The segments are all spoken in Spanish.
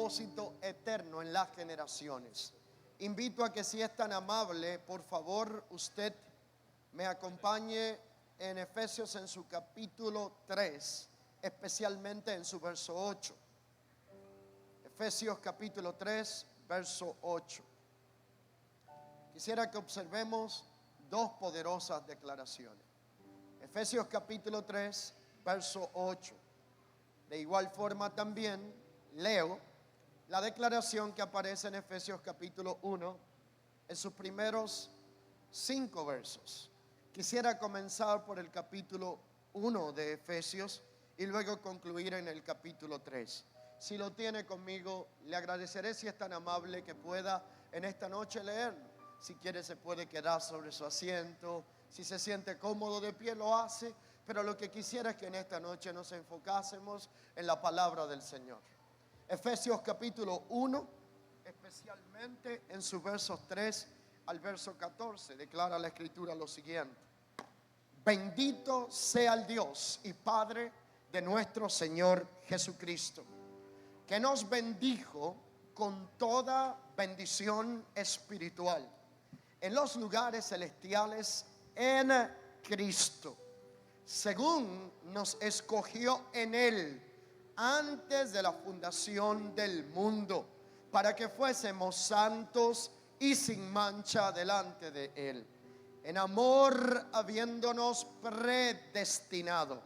propósito eterno en las generaciones. Invito a que, si es tan amable, por favor usted me acompañe en Efesios en su capítulo 3, especialmente en su verso 8. Efesios capítulo 3, verso 8. Quisiera que observemos dos poderosas declaraciones. Efesios capítulo 3, verso 8. De igual forma también leo la declaración que aparece en Efesios capítulo 1 en sus primeros 5 versos. Quisiera comenzar por el capítulo 1 de Efesios y luego concluir en el capítulo 3. Si lo tiene conmigo, le agradeceré, si es tan amable, que pueda en esta noche leerlo. Si quiere, se puede quedar sobre su asiento. Si se siente cómodo de pie, lo hace. Pero lo que quisiera es que en esta noche nos enfocásemos en la palabra del Señor. Efesios capítulo 1, especialmente en sus versos 3 al verso 14, declara la Escritura lo siguiente: bendito sea el Dios y Padre de nuestro Señor Jesucristo, que nos bendijo con toda bendición espiritual en los lugares celestiales en Cristo, según nos escogió en Él antes de la fundación del mundo, para que fuésemos santos y sin mancha delante de Él, en amor habiéndonos predestinado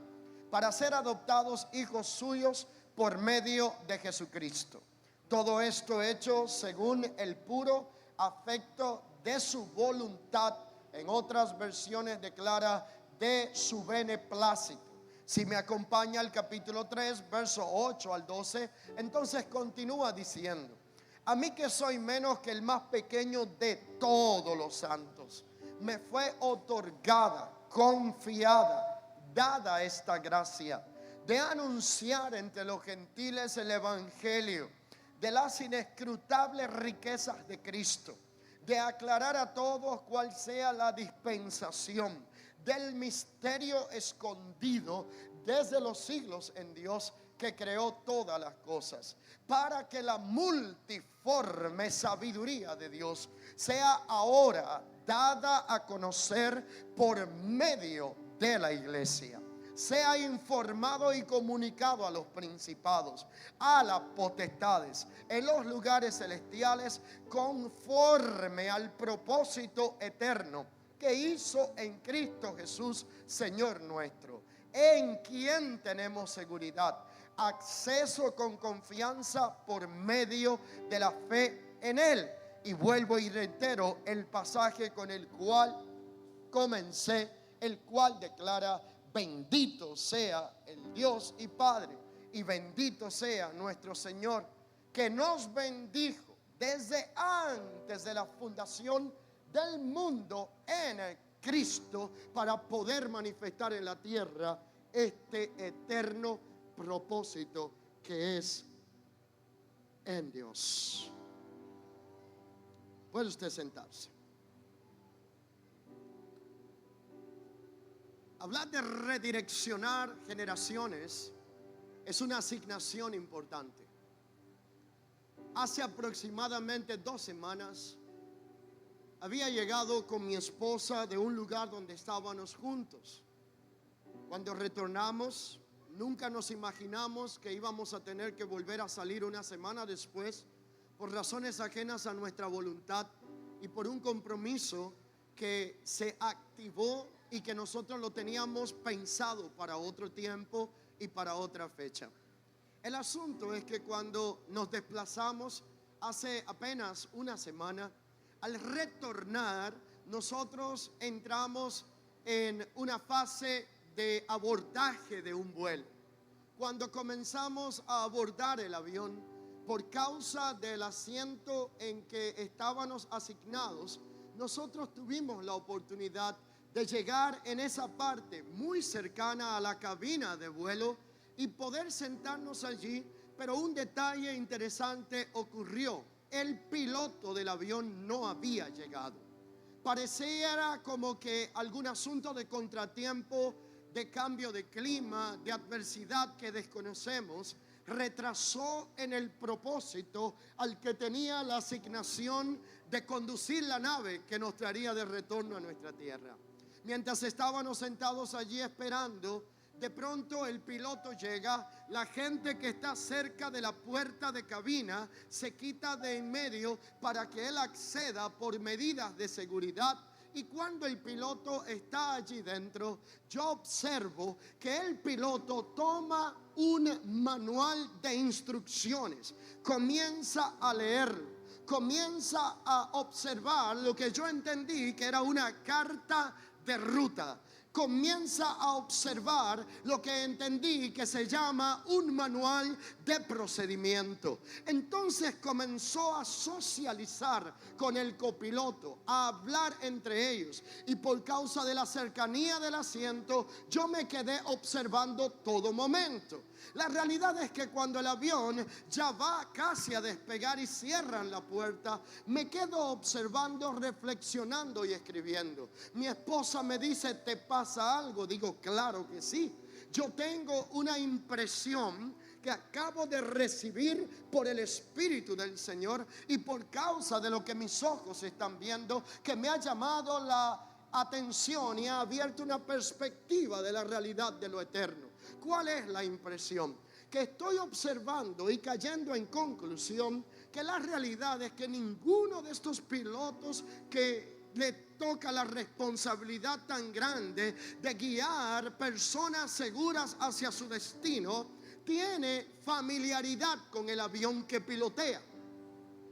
para ser adoptados hijos suyos por medio de Jesucristo. Todo esto hecho según el puro afecto de su voluntad. En otras versiones declara de su beneplácito. Si me acompaña al capítulo 3, verso 8 al 12, entonces continúa diciendo: a mí, que soy menos que el más pequeño de todos los santos, me fue otorgada, confiada, dada esta gracia de anunciar entre los gentiles el evangelio de las inescrutables riquezas de Cristo, de aclarar a todos cuál sea la dispensación del misterio escondido desde los siglos en Dios, que creó todas las cosas, para que la multiforme sabiduría de Dios sea ahora dada a conocer por medio de la iglesia, sea informado y comunicado a los principados, a las potestades en los lugares celestiales, conforme al propósito eterno que hizo en Cristo Jesús, Señor nuestro, en quien tenemos seguridad, acceso con confianza por medio de la fe en Él. Y vuelvo y reitero el pasaje con el cual comencé, el cual declara: bendito sea el Dios y Padre, y bendito sea nuestro Señor, que nos bendijo desde antes de la fundación del mundo en Cristo, para poder manifestar en la tierra este eterno propósito que es en Dios. Puede usted sentarse. Hablar de redireccionar generaciones es una asignación importante. Hace aproximadamente 2 semanas había llegado con mi esposa de un lugar donde estábamos juntos. Cuando retornamos, nunca nos imaginamos que íbamos a tener que volver a salir una semana después, por razones ajenas a nuestra voluntad y por un compromiso que se activó y que nosotros lo teníamos pensado para otro tiempo y para otra fecha. El asunto es que cuando nos desplazamos hace apenas una semana, al retornar, nosotros entramos en una fase de abordaje de un vuelo. Cuando comenzamos a abordar el avión, por causa del asiento en que estábamos asignados, nosotros tuvimos la oportunidad de llegar en esa parte muy cercana a la cabina de vuelo y poder sentarnos allí. Pero un detalle interesante ocurrió: el piloto del avión no había llegado. Pareciera como que algún asunto de contratiempo, de cambio de clima, de adversidad que desconocemos, retrasó en el propósito al que tenía la asignación de conducir la nave que nos traería de retorno a nuestra tierra. Mientras estábamos sentados allí esperando, de pronto el piloto llega, la gente que está cerca de la puerta de cabina se quita de en medio para que él acceda por medidas de seguridad. Y cuando el piloto está allí dentro, yo observo que el piloto toma un manual de instrucciones, comienza a leerlo, comienza a observar lo que yo entendí que era una carta de ruta. Comienza a observar lo que entendí que se llama un manual de procedimiento. Entonces comenzó a socializar con el copiloto, a hablar entre ellos, y por causa de la cercanía del asiento yo me quedé observando todo momento. La realidad es que cuando el avión ya va casi a despegar y cierran la puerta, me quedo observando, reflexionando y escribiendo. Mi esposa me dice: ¿te pasa algo? Digo: claro que sí. Yo tengo una impresión que acabo de recibir por el Espíritu del Señor y por causa de lo que mis ojos están viendo, que me ha llamado la atención y ha abierto una perspectiva de la realidad de lo eterno. ¿Cuál es la impresión? Que estoy observando y cayendo en conclusión que la realidad es que ninguno de estos pilotos que le toca la responsabilidad tan grande de guiar personas seguras hacia su destino tiene familiaridad con el avión que pilotea.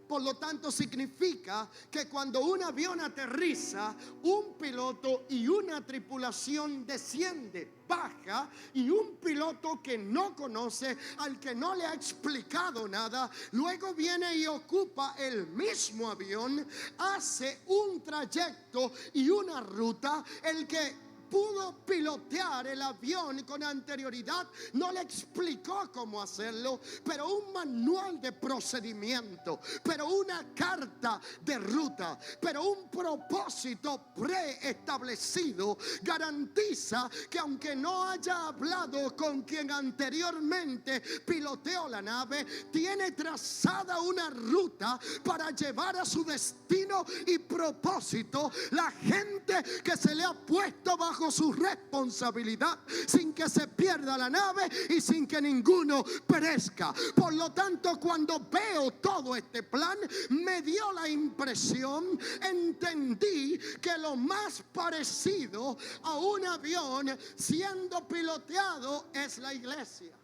Por lo tanto, significa que cuando un avión aterriza, un piloto y una tripulación desciende, baja, y un piloto que no conoce, al que no le ha explicado nada, luego viene y ocupa el mismo avión, hace un trayecto y una ruta. El que pudo pilotear el avión con anterioridad no le explicó cómo hacerlo, pero un manual de procedimiento, pero una carta de ruta, pero un propósito preestablecido garantiza que aunque no haya hablado con quien anteriormente piloteó la nave, tiene trazada una ruta para llevar a su destino y propósito la gente que se le ha puesto bajo su responsabilidad, sin que se pierda la nave y sin que ninguno perezca. Por lo tanto, cuando veo todo este plan, me dio la impresión, entendí que lo más parecido a un avión siendo piloteado es la iglesia.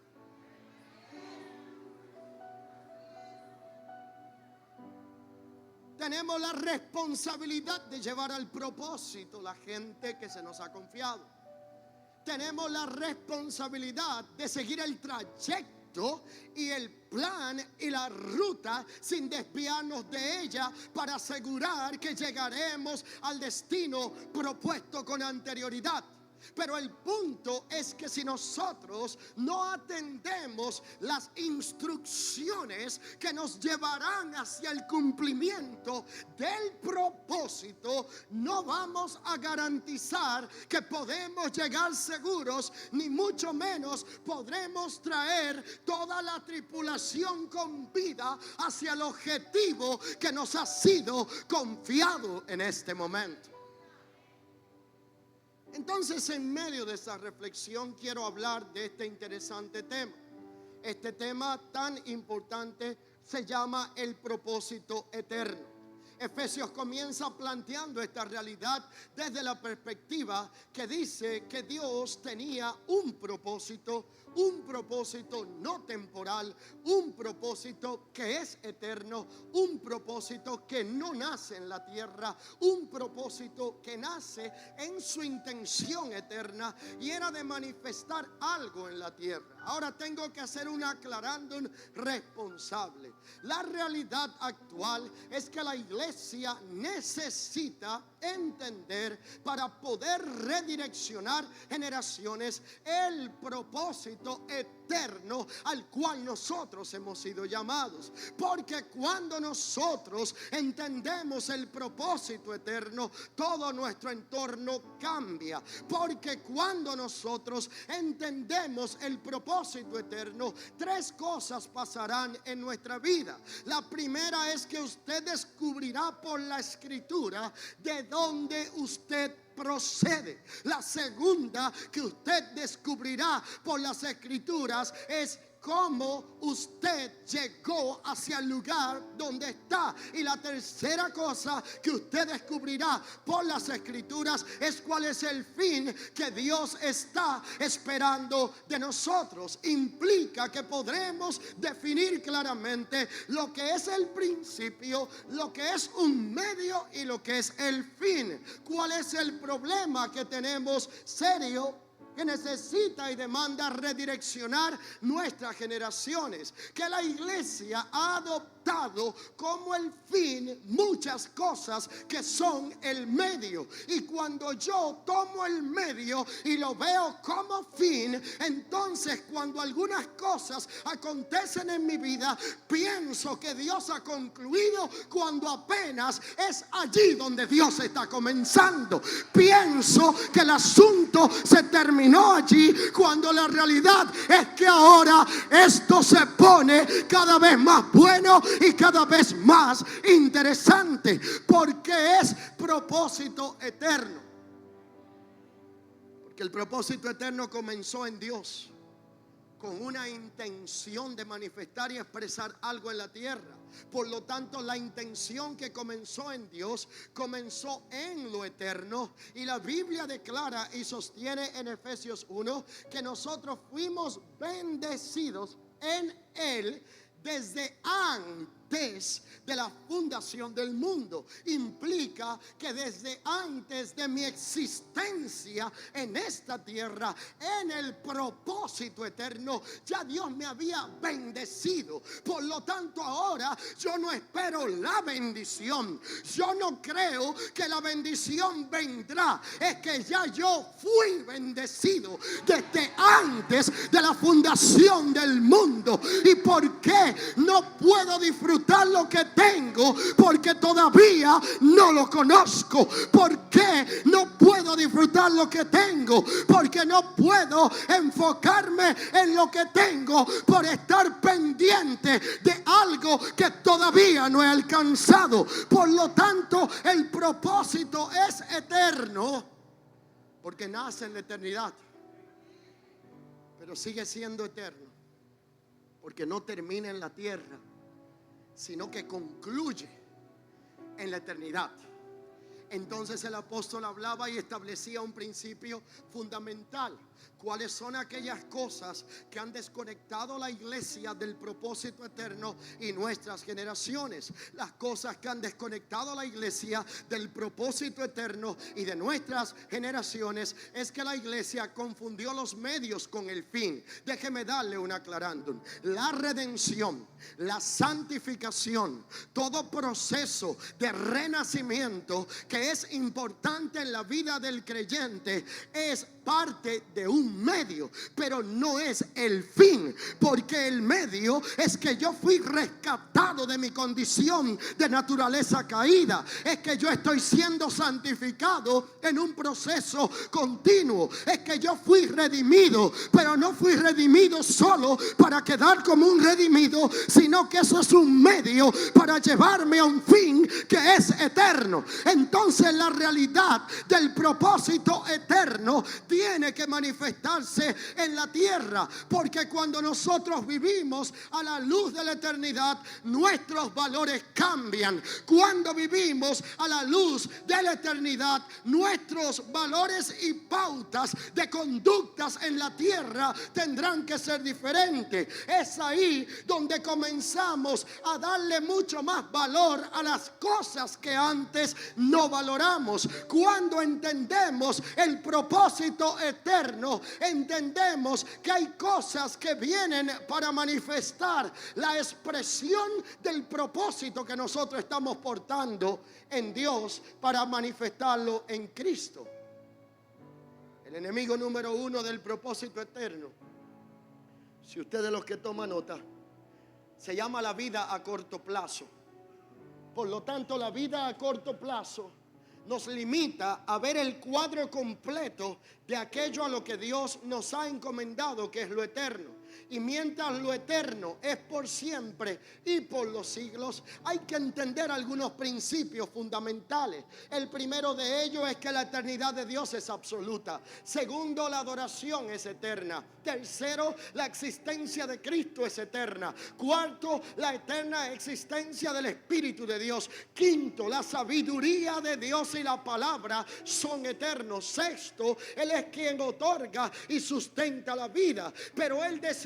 Tenemos la responsabilidad de llevar al propósito la gente que se nos ha confiado. Tenemos la responsabilidad de seguir el trayecto y el plan y la ruta sin desviarnos de ella para asegurar que llegaremos al destino propuesto con anterioridad. Pero el punto es que si nosotros no atendemos las instrucciones que nos llevarán hacia el cumplimiento del propósito, no vamos a garantizar que podemos llegar seguros, ni mucho menos podremos traer toda la tripulación con vida hacia el objetivo que nos ha sido confiado en este momento. Entonces, en medio de esa reflexión, quiero hablar de este interesante tema. Este tema tan importante se llama el propósito eterno. Efesios comienza planteando esta realidad desde la perspectiva que dice que Dios tenía un propósito no temporal, un propósito que es eterno, un propósito que no nace en la tierra, un propósito que nace en su intención eterna, y era de manifestar algo en la tierra. Ahora tengo que hacer un aclarándum responsable. La realidad actual es que la iglesia necesita entender, para poder redireccionar generaciones, el propósito eterno al cual nosotros hemos sido llamados. Porque cuando nosotros entendemos el propósito eterno, todo nuestro entorno cambia. Porque cuando nosotros entendemos el propósito eterno, tres cosas pasarán en nuestra vida. La primera es que usted descubrirá por la escritura de dónde usted procede. La segunda que usted descubrirá por las escrituras es cómo usted llegó hacia el lugar donde está. Y la tercera cosa que usted descubrirá por las escrituras es cuál es el fin que Dios está esperando de nosotros. Implica que podremos definir claramente lo que es el principio, lo que es un medio y lo que es el fin. ¿Cuál es el problema que tenemos serio que necesita y demanda redireccionar nuestras generaciones? Que la iglesia ha adoptado como el fin muchas cosas que son el medio. Y cuando yo tomo el medio y lo veo como fin, entonces cuando algunas cosas acontecen en mi vida, pienso que Dios ha concluido cuando apenas es allí donde Dios está comenzando. Pienso que el asunto se terminó allí, cuando la realidad es que ahora esto se pone cada vez más bueno y cada vez más interesante, porque es propósito eterno. Porque el propósito eterno comenzó en Dios con una intención de manifestar y expresar algo en la tierra. Por lo tanto, la intención que comenzó en Dios comenzó en lo eterno. Y la Biblia declara y sostiene en Efesios 1 que nosotros fuimos bendecidos en Él desde antes de la fundación del mundo. Implica que desde antes de mi existencia en esta tierra, en el propósito eterno, ya Dios me había bendecido. Por lo tanto, ahora yo no espero la bendición. Yo no creo que la bendición vendrá. Es que ya yo fui bendecido desde antes de la fundación del mundo. ¿Y por qué no puedo disfrutar lo que tengo? Porque todavía no lo conozco. ¿Por qué no puedo disfrutar lo que tengo? Porque no puedo enfocarme en lo que tengo por estar pendiente de algo que todavía no he alcanzado. Por lo tanto, el propósito es eterno porque nace en la eternidad, pero sigue siendo eterno porque no termina en la tierra, sino que concluye en la eternidad. Entonces el apóstol hablaba y establecía un principio fundamental. ¿Cuáles son aquellas cosas que han desconectado la iglesia del propósito eterno y nuestras generaciones? Las cosas que han desconectado la iglesia del propósito eterno y de nuestras generaciones es que la iglesia confundió los medios con el fin. Déjeme darle un aclarándum. La redención, la santificación, todo proceso de renacimiento que es importante en la vida del creyente es parte de un medio, pero no es el fin, porque el medio es que yo fui rescatado de mi condición de naturaleza caída, es que yo estoy siendo santificado en un proceso continuo, es que yo fui redimido, pero no fui redimido solo para quedar como un redimido, sino que eso es un medio para llevarme a un fin que es eterno. Entonces la realidad del propósito eterno tiene que manifestarse en la tierra, porque cuando nosotros vivimos a la luz de la eternidad, nuestros valores cambian. Cuando vivimos a la luz de la eternidad, nuestros valores y pautas de conductas en la tierra tendrán que ser diferentes. Es ahí donde comenzamos a darle mucho más valor a las cosas que antes no valoramos. Cuando entendemos el propósito propósito eterno, entendemos que hay cosas que vienen para manifestar la expresión del propósito que nosotros estamos portando en Dios, para manifestarlo en Cristo. El enemigo número uno del propósito eterno, si usted de los que toma nota, se llama la vida a corto plazo. Por lo tanto, la vida a corto plazo nos limita a ver el cuadro completo de aquello a lo que Dios nos ha encomendado, que es lo eterno. Y mientras lo eterno es por siempre y por los siglos, hay que entender algunos principios fundamentales. El primero de ellos es que la eternidad de Dios es absoluta. Segundo, la adoración es eterna. Tercero, la existencia de Cristo es eterna. Cuarto, la eterna existencia del Espíritu de Dios. Quinto, la sabiduría de Dios y la palabra son eternos. Sexto, Él es quien otorga y sustenta la vida. Pero Él decidió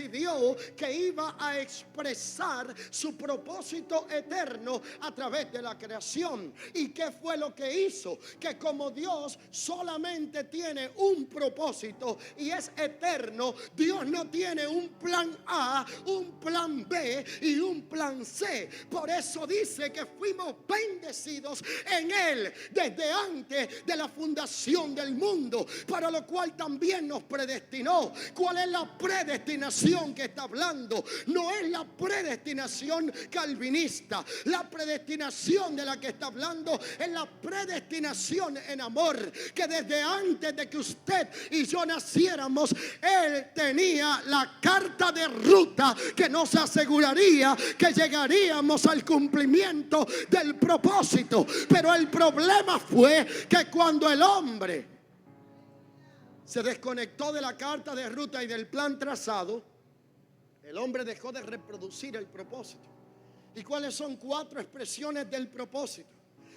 que iba a expresar su propósito eterno a través de la creación. ¿Y qué fue lo que hizo? Que como Dios solamente tiene un propósito y es eterno, Dios no tiene un plan A, un plan B y un plan C. Por eso dice que fuimos bendecidos en Él desde antes de la fundación del mundo, para lo cual también nos predestinó. ¿Cuál es la predestinación que está hablando? No es la predestinación calvinista. La predestinación de la que está hablando es la predestinación en amor, que desde antes de que usted y yo naciéramos, Él tenía la carta de ruta que nos aseguraría que llegaríamos al cumplimiento del propósito. Pero el problema fue que cuando el hombre se desconectó de la carta de ruta y del plan trazado, el hombre dejó de reproducir el propósito. ¿Y cuáles son 4 expresiones del propósito?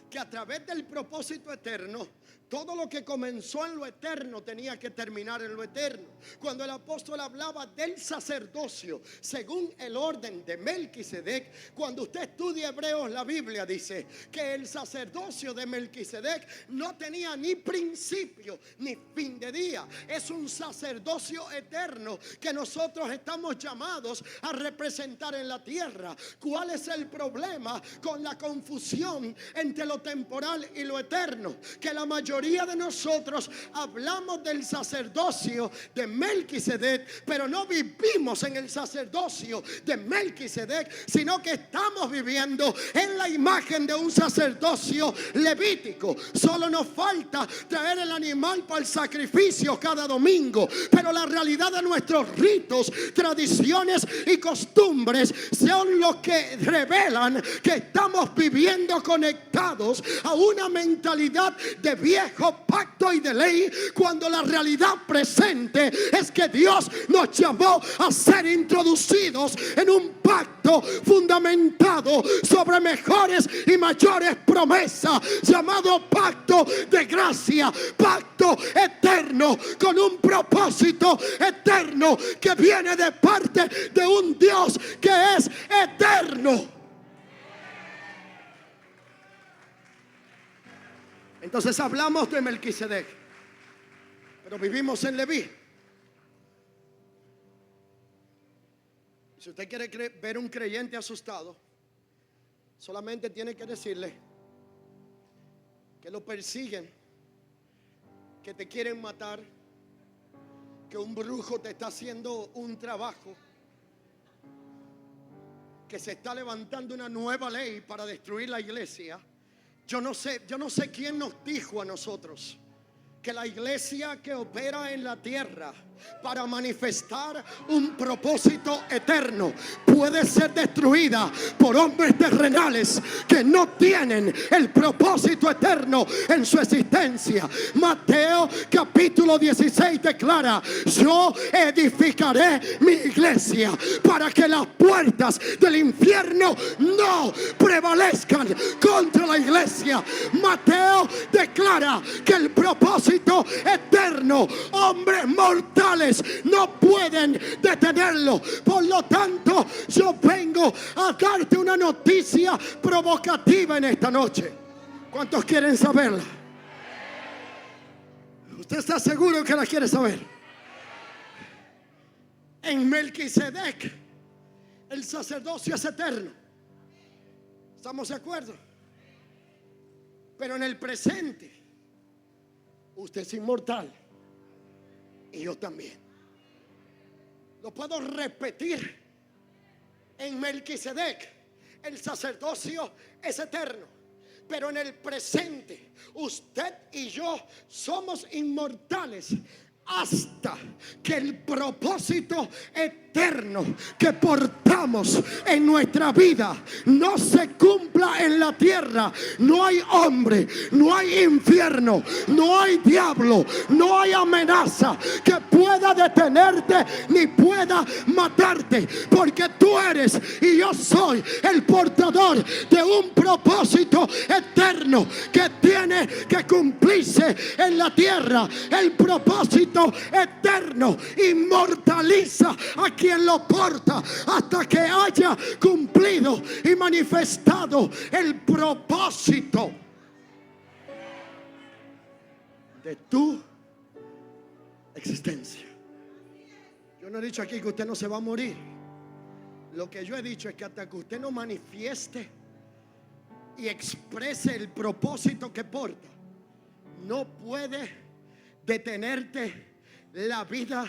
Que a través del propósito eterno, todo lo que comenzó en lo eterno tenía que terminar en lo eterno. Cuando el apóstol hablaba del sacerdocio según el orden de Melquisedec, cuando usted estudia Hebreos, la Biblia dice que el sacerdocio de Melquisedec no tenía ni principio ni fin de día. Es un sacerdocio eterno que nosotros estamos llamados a representar en la tierra. ¿Cuál es el problema con la confusión entre lo temporal y lo eterno? Que la mayoría de nosotros hablamos del sacerdocio de Melquisedec, pero no vivimos en el sacerdocio de Melquisedec, sino que estamos viviendo en la imagen de un sacerdocio levítico. Solo nos falta traer el animal para el sacrificio cada domingo, pero la realidad de nuestros ritos, tradiciones y costumbres son los que revelan que estamos viviendo conectados a una mentalidad de viejo pacto y de ley, cuando la realidad presente es que Dios nos llamó a ser introducidos en un pacto fundamentado sobre mejores y mayores promesas, llamado pacto de gracia, pacto eterno, con un propósito eterno que viene de parte de un Dios que es eterno. Entonces hablamos de Melquisedec, pero vivimos en Leví. Si usted quiere ver un creyente asustado, solamente tiene que decirle que lo persiguen, que te quieren matar, que un brujo te está haciendo un trabajo, que se está levantando una nueva ley para destruir la iglesia. Yo no sé quién nos dijo a nosotros que la iglesia que opera en la tierra para manifestar un propósito eterno puede ser destruida por hombres terrenales que no tienen el propósito eterno en su existencia. Mateo capítulo 16 declara: yo edificaré mi iglesia para que las puertas del infierno no prevalezcan contra la iglesia. Mateo declara que el propósito eterno, hombres mortales no pueden detenerlo. Por lo tanto, yo vengo a darte una noticia provocativa en esta noche. ¿Cuántos quieren saberla? ¿Usted está seguro que la quiere saber? En Melquisedec el sacerdocio es eterno. ¿Estamos de acuerdo? Pero en el presente usted es inmortal y yo también. Lo puedo repetir. En Melquisedec el sacerdocio es eterno, pero en el presente usted y yo somos inmortales hasta que el propósito eterno que portamos en nuestra vida no se cumpla en la tierra. No hay hombre, no hay infierno, no hay diablo, no hay amenaza que pueda detenerte ni pueda matarte, porque tú eres y yo soy el portador de un propósito eterno que tiene que cumplirse en la tierra. El propósito eterno inmortaliza a quien lo porta hasta que haya cumplido y manifestado el propósito de tu existencia. Yo no he dicho aquí que usted no se va a morir. Lo que yo he dicho es que hasta que usted no manifieste y exprese el propósito que porta, no puede detenerte la vida,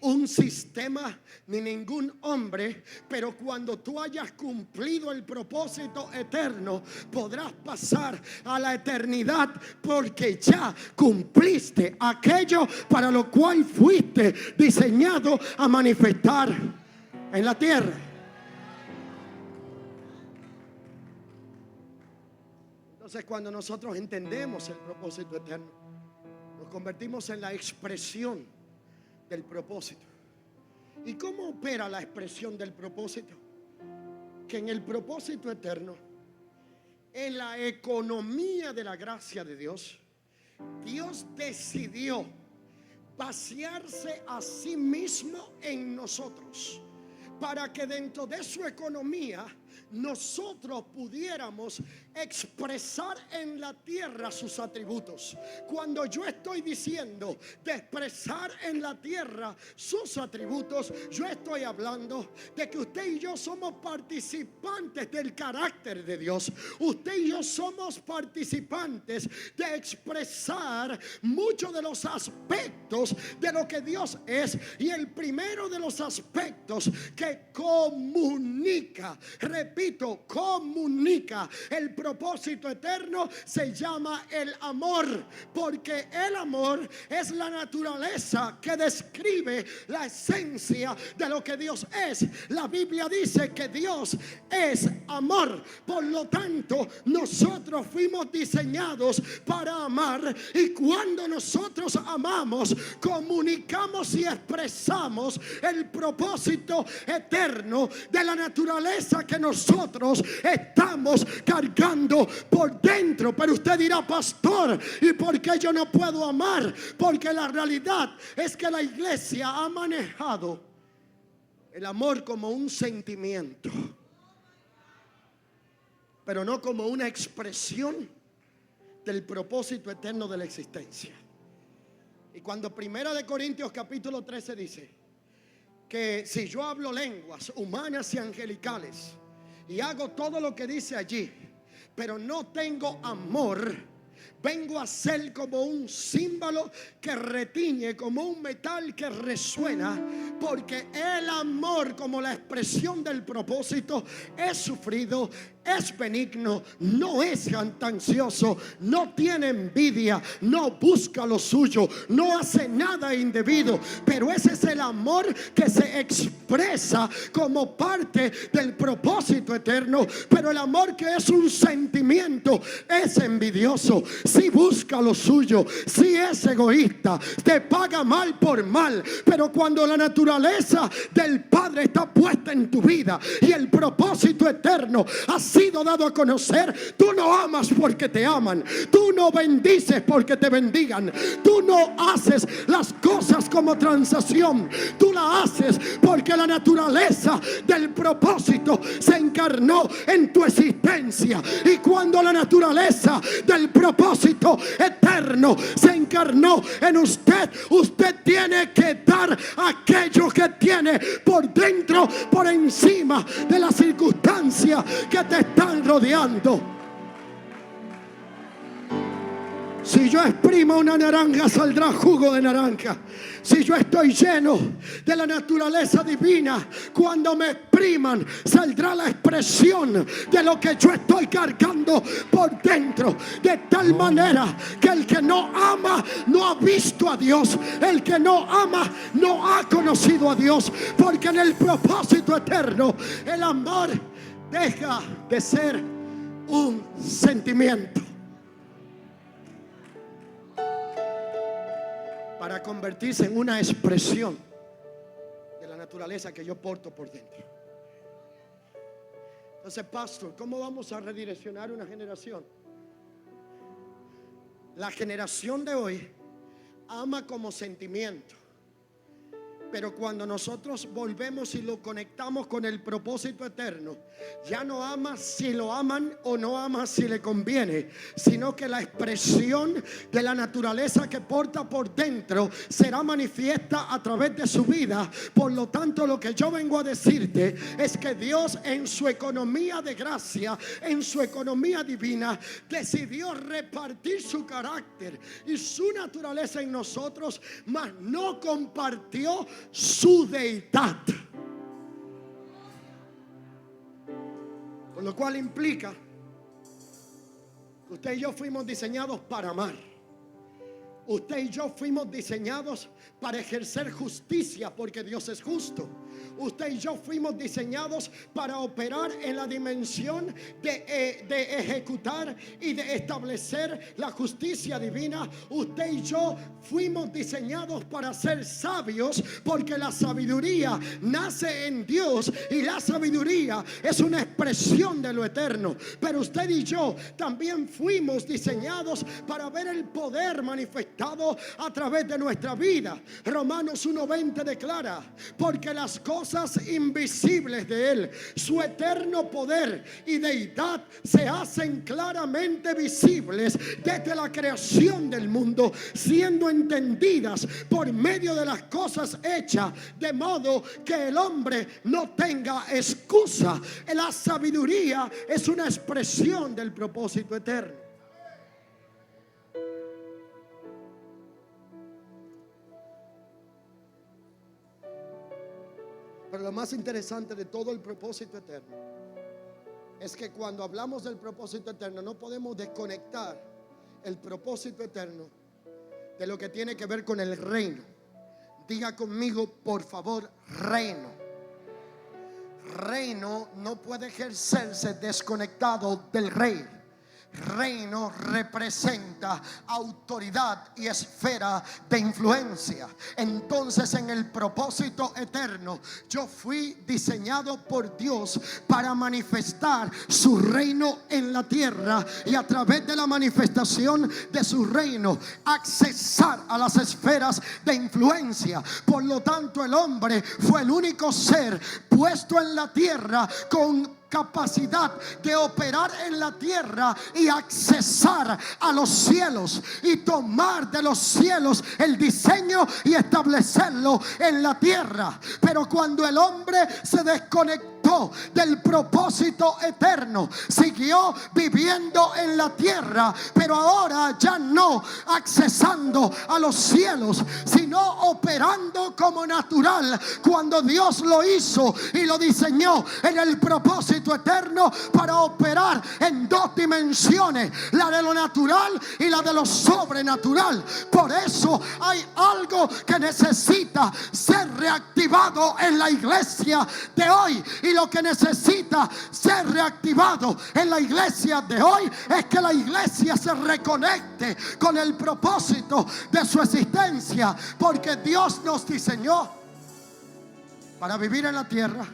un sistema, ni ningún hombre. Pero cuando tú hayas cumplido el propósito eterno, podrás pasar a la eternidad, porque ya cumpliste aquello para lo cual fuiste diseñado a manifestar en la tierra. Entonces, cuando nosotros entendemos el propósito eterno, nos convertimos en la expresión del propósito. ¿Y cómo opera la expresión del propósito? Que en el propósito eterno, en la economía de la gracia de Dios, Dios decidió vaciarse a sí mismo en nosotros, para que dentro de su economía nosotros pudiéramos expresar en la tierra sus atributos. Cuando yo estoy diciendo de expresar en la tierra sus atributos, yo estoy hablando de que usted y yo somos participantes del carácter de Dios. Usted y yo somos participantes de expresar muchos de los aspectos de lo que Dios es. Y el primero de los aspectos que comunica, repito, comunica el propósito eterno, se llama el amor, porque el amor es la naturaleza que describe la esencia de lo que Dios es. La Biblia dice que Dios es amor, por lo tanto nosotros fuimos diseñados para amar, y cuando nosotros amamos, comunicamos y expresamos el propósito eterno de la naturaleza que nosotros estamos cargando por dentro. Pero usted dirá: pastor, ¿y por qué yo no puedo amar? Porque la realidad es que la iglesia ha manejado el amor como un sentimiento, pero no como una expresión del propósito eterno de la existencia. Y cuando 1 Corintios capítulo 13 dice que si yo hablo lenguas humanas y angelicales y hago todo lo que dice allí, pero no tengo amor, vengo a ser como un címbalo que retiñe, como un metal que resuena. Porque el amor, como la expresión del propósito, es sufrido, es benigno, no es jactancioso, no tiene envidia, no busca lo suyo, no hace nada indebido. Pero ese es el amor que se expresa como parte del propósito eterno. Pero el amor que es un sentimiento es envidioso, si busca lo suyo, si es egoísta, te paga mal por mal. Pero cuando la naturaleza del Padre está puesta en tu vida y el propósito eterno ha sido dado a conocer, tú no amas porque te aman, tú no bendices porque te bendigan, tú no haces las cosas como transacción, tú la haces porque la naturaleza del propósito se encarnó en tu existencia. Y cuando la naturaleza del propósito propósito eterno se encarnó en usted, usted tiene que dar aquello que tiene por dentro, por encima de las circunstancias que te están rodeando. Si yo exprimo una naranja, saldrá jugo de naranja. Si yo estoy lleno de la naturaleza divina, cuando me expriman, saldrá la expresión de lo que yo estoy cargando por dentro. De tal manera que el que no ama no ha visto a Dios. El que no ama no ha conocido a Dios. Porque en el propósito eterno, el amor deja de ser un sentimiento para convertirse en una expresión de la naturaleza que yo porto por dentro. Entonces, pastor, ¿cómo vamos a redireccionar una generación? La generación de hoy ama como sentimiento, pero cuando nosotros volvemos y lo conectamos con el propósito eterno, ya no ama si lo aman o no ama si le conviene, sino que la expresión de la naturaleza que porta por dentro será manifiesta a través de su vida. Por lo tanto, lo que yo vengo a decirte es que Dios, en su economía de gracia, en su economía divina, decidió repartir su carácter y su naturaleza en nosotros, mas no compartió su deidad. Con lo cual implica que usted y yo fuimos diseñados para amar. Usted y yo fuimos diseñados para ejercer justicia, porque Dios es justo. Usted y yo fuimos diseñados para operar en la dimensión de ejecutar y de establecer la justicia divina. Usted y yo fuimos diseñados para ser sabios, porque la sabiduría nace en Dios y la sabiduría es una expresión de lo eterno. Pero usted y yo también fuimos diseñados para ver el poder manifestado a través de nuestra vida. Romanos 1:20 declara: porque las cosas invisibles de Él, su eterno poder y deidad, se hacen claramente visibles desde la creación del mundo, siendo entendidas por medio de las cosas hechas, de modo que el hombre no tenga excusa. La sabiduría es una expresión del propósito eterno. Pero lo más interesante de todo el propósito eterno es que cuando hablamos del propósito eterno, no podemos desconectar el propósito eterno de lo que tiene que ver con el reino. Diga conmigo, por favor, reino. Reino no puede ejercerse desconectado del rey. Reino representa autoridad y esfera de influencia. Entonces, en el propósito eterno, yo fui diseñado por Dios para manifestar su reino en la tierra, y a través de la manifestación de su reino accesar a las esferas de influencia. Por lo tanto, el hombre fue el único ser puesto en la tierra con capacidad de operar en la tierra y accesar a los cielos y tomar de los cielos el diseño y establecerlo en la tierra. Pero cuando el hombre se desconectó del propósito eterno, siguió viviendo en la tierra, pero ahora ya no accesando a los cielos, sino operando como natural, cuando Dios lo hizo y lo diseñó en el propósito eterno para operar en dos dimensiones, la de lo natural y la de lo sobrenatural. Por eso hay algo que necesita ser reactivado en la iglesia de hoy, y lo que necesita ser reactivado en la iglesia de hoy es que la iglesia se reconecte con el propósito de su existencia, porque Dios nos diseñó para vivir en la tierra,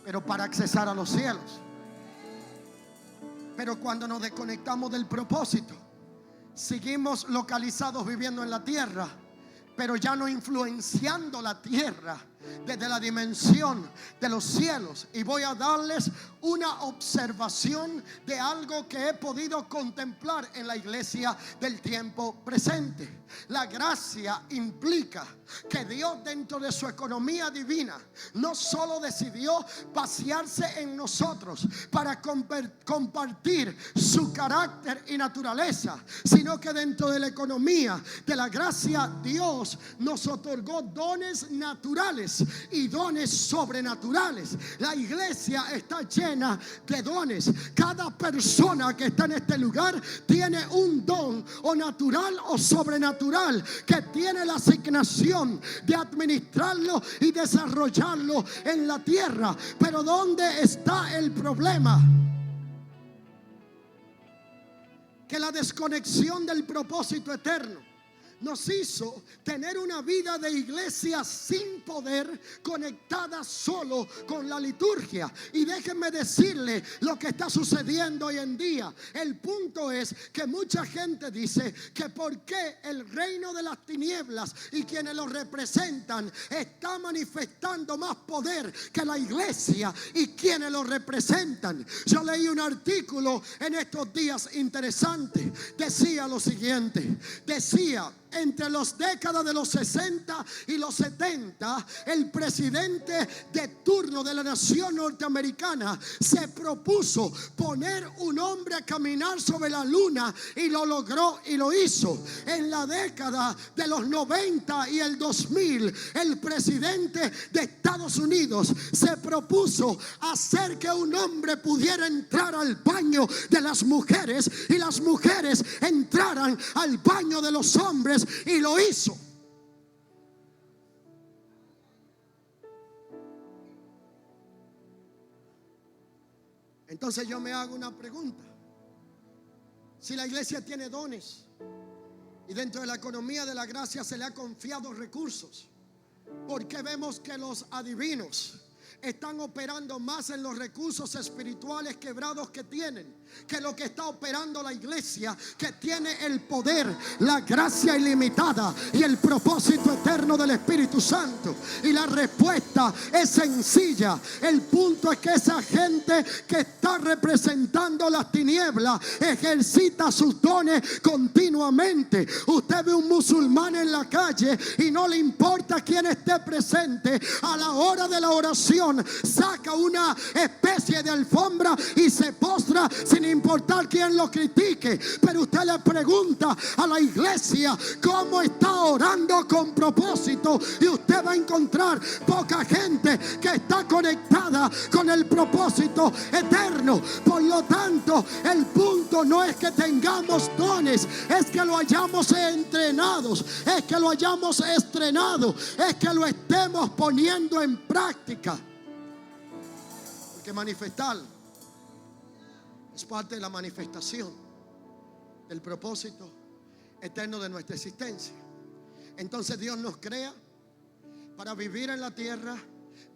pero para accesar a los cielos. Pero cuando nos desconectamos del propósito, seguimos localizados viviendo en la tierra, pero ya no influenciando la tierra, desde la dimensión de los cielos y voy a darles una observación de algo que he podido contemplar en la iglesia del tiempo presente. La gracia implica que Dios, dentro de su economía divina, no solo decidió pasearse en nosotros para compartir su carácter y naturaleza, sino que dentro de la economía de la gracia, Dios nos otorgó dones naturales y dones sobrenaturales. La iglesia está llena de dones. Cada persona que está en este lugar tiene un don, o natural o sobrenatural, que tiene la asignación de administrarlo y desarrollarlo en la tierra. Pero ¿dónde está el problema? Que la desconexión del propósito eterno nos hizo tener una vida de iglesia sin poder, conectada solo con la liturgia. Y déjenme decirle lo que está sucediendo hoy en día. El punto es que mucha gente dice que por qué el reino de las tinieblas y quienes lo representan está manifestando más poder que la iglesia y quienes lo representan. Yo leí un artículo en estos días interesante. Decía lo siguiente: decía, entre las décadas de los 60 y los 70, el presidente de turno de la nación norteamericana se propuso poner un hombre a caminar sobre la luna, y lo logró y lo hizo. En la década de los 90 y el 2000, el presidente de Estados Unidos se propuso hacer que un hombre pudiera entrar al baño de las mujeres y las mujeres entraran al baño de los hombres, y lo hizo. Entonces yo me hago una pregunta: si la iglesia tiene dones y dentro de la economía de la gracia se le ha confiado recursos, ¿por qué vemos que los adivinos están operando más en los recursos espirituales quebrados que tienen que lo que está operando la iglesia, que tiene el poder, la gracia ilimitada y el propósito eterno del Espíritu Santo? Y la respuesta es sencilla. El punto es que esa gente que está representando las tinieblas ejercita sus dones continuamente. Usted ve un musulmán en la calle y no le importa quién esté presente. A la hora de la oración saca una especie de alfombra y se postra sin importar quién lo critique. Pero usted le pregunta a la iglesia cómo está orando con propósito, y usted va a encontrar poca gente que está conectada con el propósito eterno. Por lo tanto, el punto no es que tengamos dones, es que lo hayamos entrenados, es que lo hayamos estrenado, es que lo estemos poniendo en práctica. Porque manifestar es parte de la manifestación del propósito eterno de nuestra existencia. Entonces Dios nos crea para vivir en la tierra,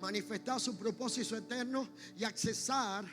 manifestar su propósito eterno y accesar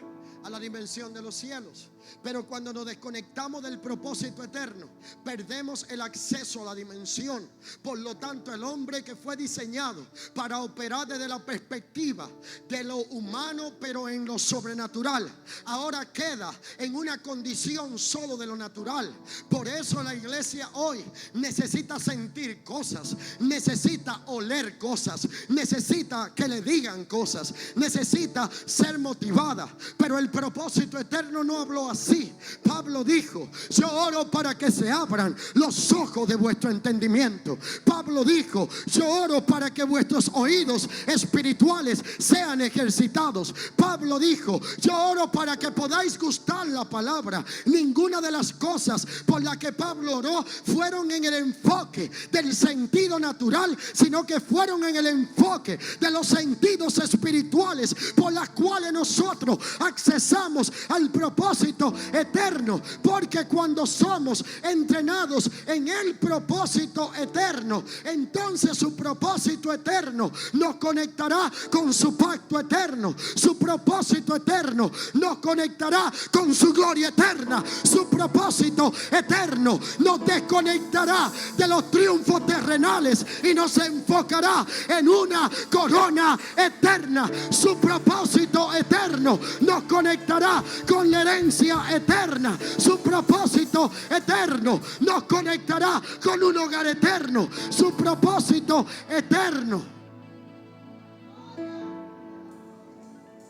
a la dimensión de los cielos. Pero cuando nos desconectamos del propósito eterno, perdemos el acceso a la dimensión. Por lo tanto, el hombre que fue diseñado para operar desde la perspectiva de lo humano, pero en lo sobrenatural, ahora queda en una condición solo de lo natural. Por eso la iglesia hoy necesita sentir cosas, necesita oler cosas, necesita que le digan cosas, necesita ser motivada. Pero el propósito eterno no habló así. Pablo dijo: yo oro para que se abran los ojos de vuestro entendimiento. Pablo dijo: yo oro para que vuestros oídos espirituales sean ejercitados. Pablo dijo: yo oro para que podáis gustar la palabra. Ninguna de las cosas por las que Pablo oró fueron en el enfoque del sentido natural, sino que fueron en el enfoque de los sentidos sentidos espirituales por las cuales nosotros accesamos al propósito eterno. Porque cuando somos entrenados en el propósito eterno, entonces su propósito eterno nos conectará con su pacto eterno. Su propósito eterno nos conectará con su gloria eterna. Su propósito eterno nos desconectará de los triunfos terrenales y nos enfocará en una corona eterna. Su propósito eterno nos conectará con la herencia eterna. Su propósito eterno nos conectará con un hogar eterno. Su propósito eterno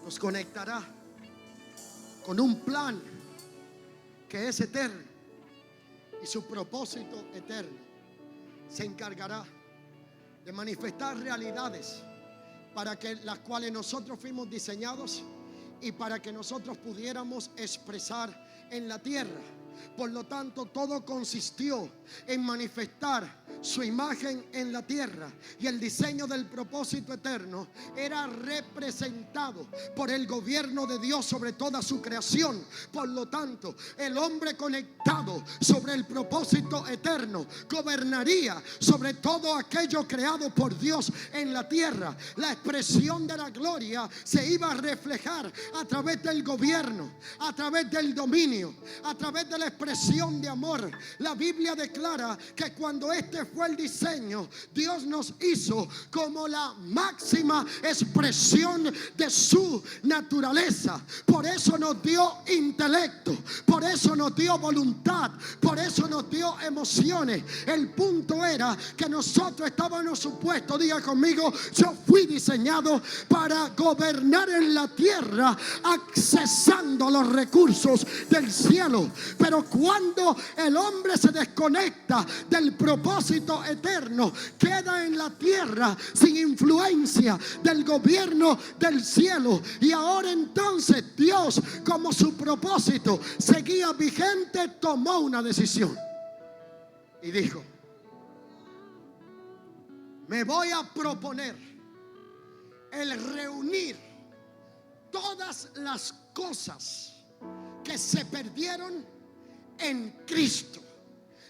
nos conectará con un plan que es eterno. Y su propósito eterno se encargará de manifestar realidades para que las cuales nosotros fuimos diseñados y para que nosotros pudiéramos expresar en la tierra. Por lo tanto, todo consistió en manifestar su imagen en la tierra, y el diseño del propósito eterno era representado por el gobierno de Dios sobre toda su creación. Por lo tanto, el hombre conectado sobre el propósito eterno gobernaría sobre todo aquello creado por Dios en la tierra. La expresión de la gloria se iba a reflejar a través del gobierno, a través del dominio, a través de la expresión de amor. La Biblia declara que cuando este fue el diseño, Dios nos hizo como la máxima expresión de su naturaleza. Por eso nos dio intelecto, por eso nos dio voluntad, por eso nos dio emociones. El punto era que nosotros estábamos supuestos, diga conmigo, yo fui diseñado para gobernar en la tierra, accesando los recursos del cielo. Pero cuando el hombre se desconecta del propósito eterno, queda en la tierra sin influencia del gobierno del cielo. Y ahora entonces Dios, como su propósito seguía vigente, tomó una decisión y dijo: me voy a proponer el reunir todas las cosas que se perdieron en Cristo,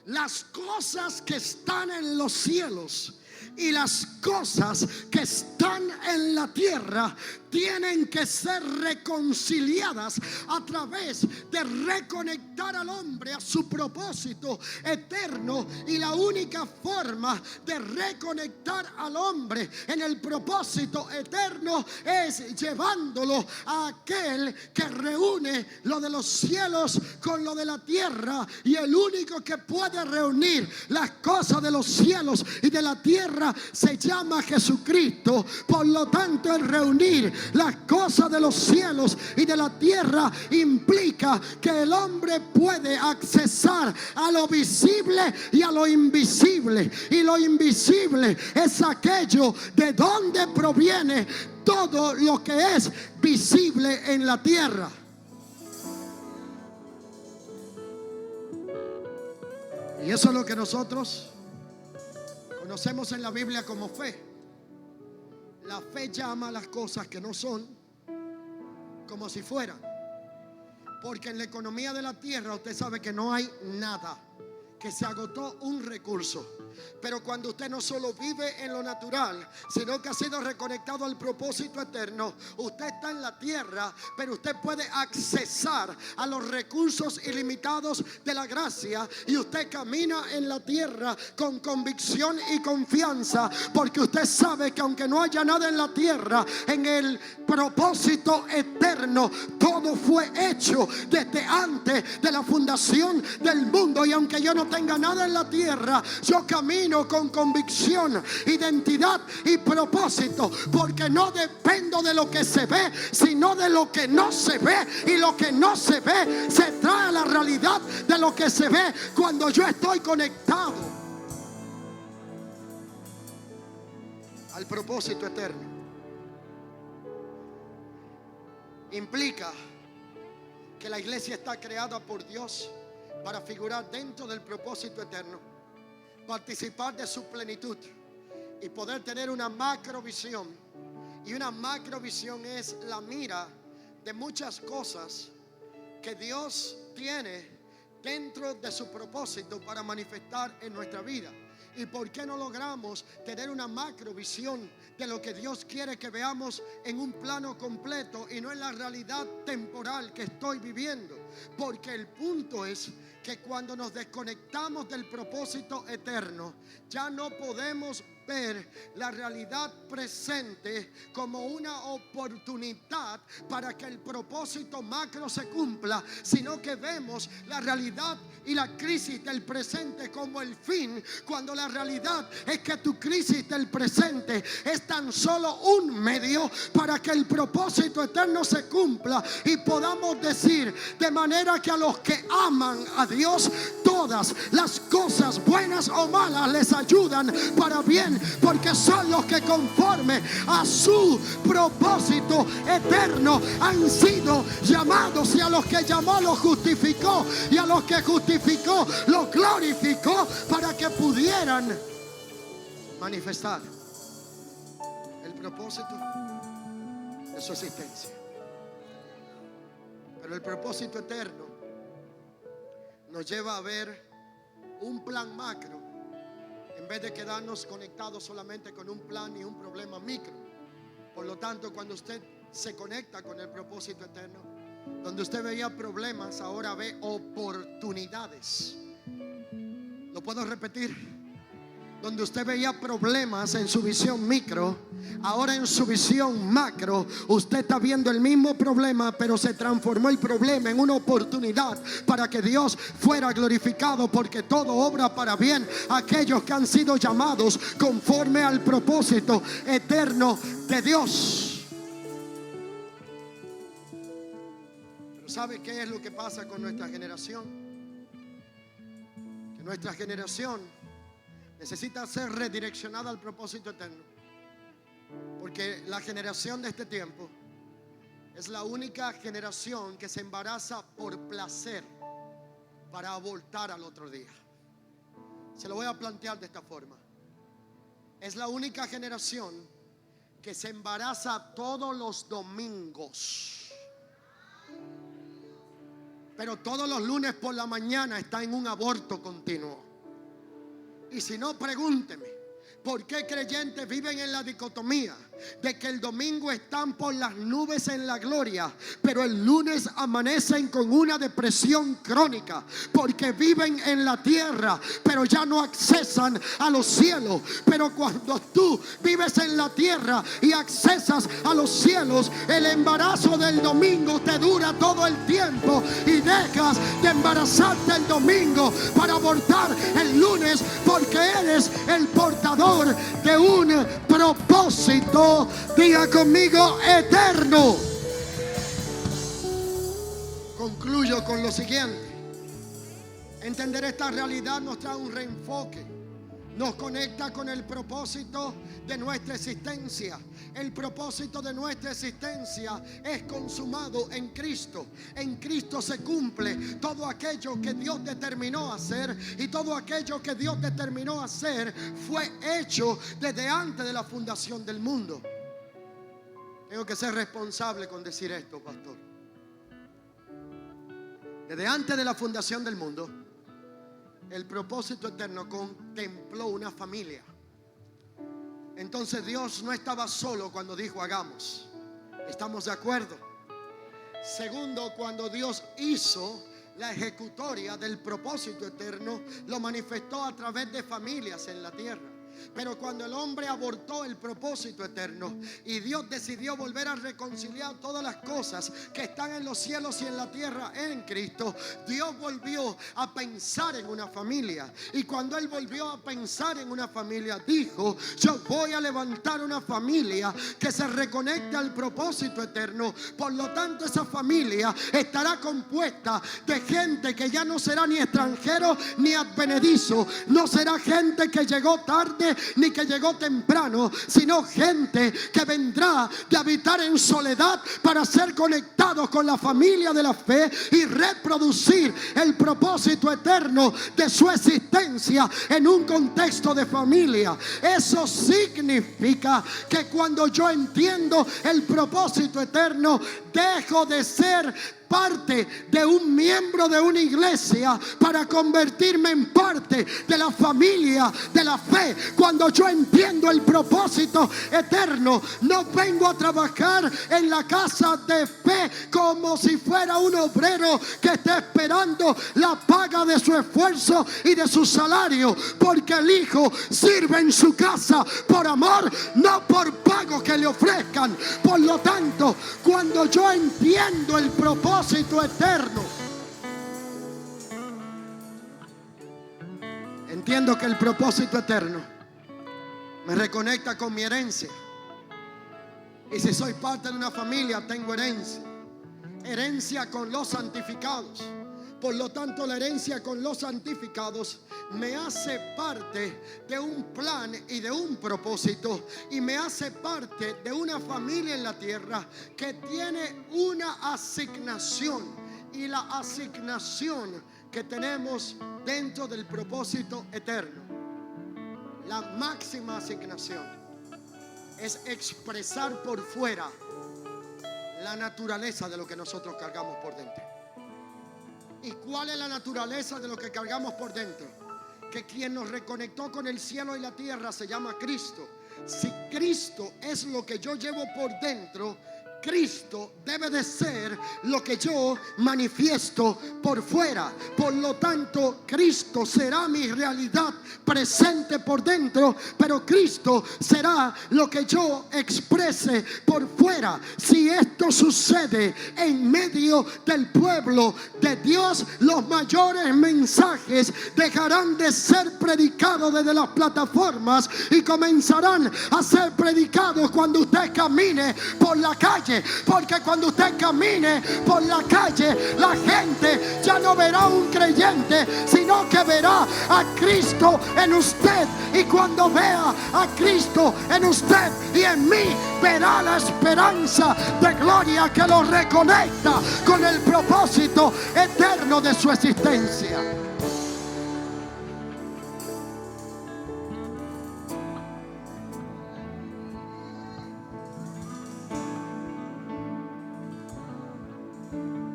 las cosas que están en los cielos y las cosas que están en la tierra tienen que ser reconciliadas a través de reconectar al hombre a su propósito eterno. Y la única forma de reconectar al hombre en el propósito eterno es llevándolo a aquel que reúne lo de los cielos con lo de la tierra. Y el único que puede reunir las cosas de los cielos y de la tierra se llama Jesucristo. Por lo tanto, el reunir las cosas de los cielos y de la tierra implica que el hombre puede accesar a lo visible y a lo invisible. Y lo invisible es aquello de donde proviene todo lo que es visible en la tierra. Y eso es lo que nosotros conocemos en la Biblia como fe. La fe llama a las cosas que no son como si fueran. Porque en la economía de la tierra usted sabe que no hay nada, que se agotó un recurso. Pero cuando usted no solo vive en lo natural, sino que ha sido reconectado al propósito eterno, usted está en la tierra, pero usted puede accesar a los recursos ilimitados de la gracia. Y usted camina en la tierra con convicción y confianza, porque usted sabe que aunque no haya nada en la tierra, en el propósito eterno todo fue hecho desde antes de la fundación del mundo. Y aunque yo no tenga nada en la tierra, yo camino con convicción, identidad y propósito, porque no dependo de lo que se ve, sino de lo que no se ve. Y lo que no se ve se trae a la realidad de lo que se ve cuando yo estoy conectado al propósito eterno. Implica que la iglesia está creada por Dios para figurar dentro del propósito eterno, participar de su plenitud y poder tener una macrovisión Y una macrovisión es la mira de muchas cosas que Dios tiene dentro de su propósito para manifestar en nuestra vida. ¿Y por qué no logramos tener una macrovisión de lo que Dios quiere que veamos en un plano completo y no en la realidad temporal que estoy viviendo? Porque el punto es que cuando nos desconectamos del propósito eterno, ya no podemos ver la realidad presente como una oportunidad para que el propósito macro se cumpla, sino que vemos la realidad y la crisis del presente como el fin, cuando la realidad es que tu crisis del presente es tan solo un medio para que el propósito eterno se cumpla y podamos decir de manera que a los que aman a Dios todas las cosas buenas o malas les ayudan para bien, porque son los que conforme a su propósito eterno han sido llamados, y a los que llamó los justificó, y a los que justificó los glorificó para que pudieran manifestar el propósito de su existencia. Pero el propósito eterno nos lleva a ver un plan macro en vez de quedarnos conectados solamente con un plan y un problema micro. Por lo tanto, cuando usted se conecta con el propósito eterno, donde usted veía problemas, ahora ve oportunidades. ¿Lo puedo repetir? Donde usted veía problemas en su visión micro, ahora en su visión macro usted está viendo el mismo problema, pero se transformó el problema en una oportunidad para que Dios fuera glorificado, porque todo obra para bien a aquellos que han sido llamados conforme al propósito eterno de Dios. Pero ¿sabe qué es lo que pasa con nuestra generación? Que nuestra generación necesita ser redireccionada al propósito eterno, porque la generación de este tiempo es la única generación que se embaraza por placer para abortar al otro día. Se lo voy a plantear de esta forma: es la única generación que se embaraza todos los domingos, pero todos los lunes por la mañana está en un aborto continuo. Y si no, pregúnteme, ¿por qué creyentes viven en la dicotomía de que el domingo están por las nubes en la gloria, pero el lunes amanecen con una depresión crónica? Porque viven en la tierra, pero ya no accesan a los cielos. Pero cuando tú vives en la tierra y accesas a los cielos, el embarazo del domingo te dura todo el tiempo y dejas de embarazarte el domingo para abortar el lunes, porque eres el portador de un propósito, diga conmigo, eterno. Concluyo con lo siguiente: entender esta realidad nos trae un reenfoque, nos conecta con el propósito de nuestra existencia. El propósito de nuestra existencia es consumado en Cristo. En Cristo se cumple todo aquello que Dios determinó hacer, y todo aquello que Dios determinó hacer fue hecho desde antes de la fundación del mundo. Tengo que ser responsable con decir esto, pastor. Desde antes de la fundación del mundo, el propósito eterno contempló una familia. Entonces Dios no estaba solo cuando dijo hagamos. ¿Estamos de acuerdo? Segundo, cuando Dios hizo la ejecutoria del propósito eterno, lo manifestó a través de familias en la tierra. Pero cuando el hombre abortó el propósito eterno y Dios decidió volver a reconciliar todas las cosas que están en los cielos y en la tierra en Cristo, Dios volvió a pensar en una familia. Y cuando Él volvió a pensar en una familia, dijo: yo voy a levantar una familia que se reconecte al propósito eterno. Por lo tanto, esa familia estará compuesta de gente que ya no será ni extranjero ni advenedizo, no será gente que llegó tarde tarde ni que llegó temprano, sino gente que vendrá de habitar en soledad para ser conectados con la familia de la fe y reproducir el propósito eterno de su existencia en un contexto de familia. Eso significa que cuando yo entiendo el propósito eterno, dejo de ser parte de un miembro de una iglesia para convertirme en parte de la familia de la fe. Cuando yo entiendo el propósito eterno, no vengo a trabajar en la casa de fe como si fuera un obrero que está esperando la paga de su esfuerzo y de su salario, porque el hijo sirve en su casa por amor, no por pago que le ofrezcan. Por lo tanto, cuando yo entiendo el propósito eterno, entiendo que el propósito eterno me reconecta con mi herencia. Y si soy parte de una familia, tengo herencia con los santificados. Por lo tanto, la herencia con los santificados me hace parte de un plan y de un propósito, y me hace parte de una familia en la tierra que tiene una asignación. Y la asignación que tenemos dentro del propósito eterno, la máxima asignación, es expresar por fuera la naturaleza de lo que nosotros cargamos por dentro. ¿Y cuál es la naturaleza de lo que cargamos por dentro? Que quien nos reconectó con el cielo y la tierra se llama Cristo. Si Cristo es lo que yo llevo por dentro, Cristo debe de ser lo que yo manifiesto por fuera. Por lo tanto, Cristo será mi realidad presente por dentro, pero Cristo será lo que yo exprese por fuera. Si esto sucede en medio del pueblo de Dios, los mayores mensajes dejarán de ser predicados desde las plataformas y comenzarán a ser predicados cuando usted camine por la calle. Porque cuando usted camine por la calle, la gente ya no verá un creyente, sino que verá a Cristo en usted. Y cuando vea a Cristo en usted y en mí, verá la esperanza de gloria que lo reconecta con el propósito eterno de su existencia.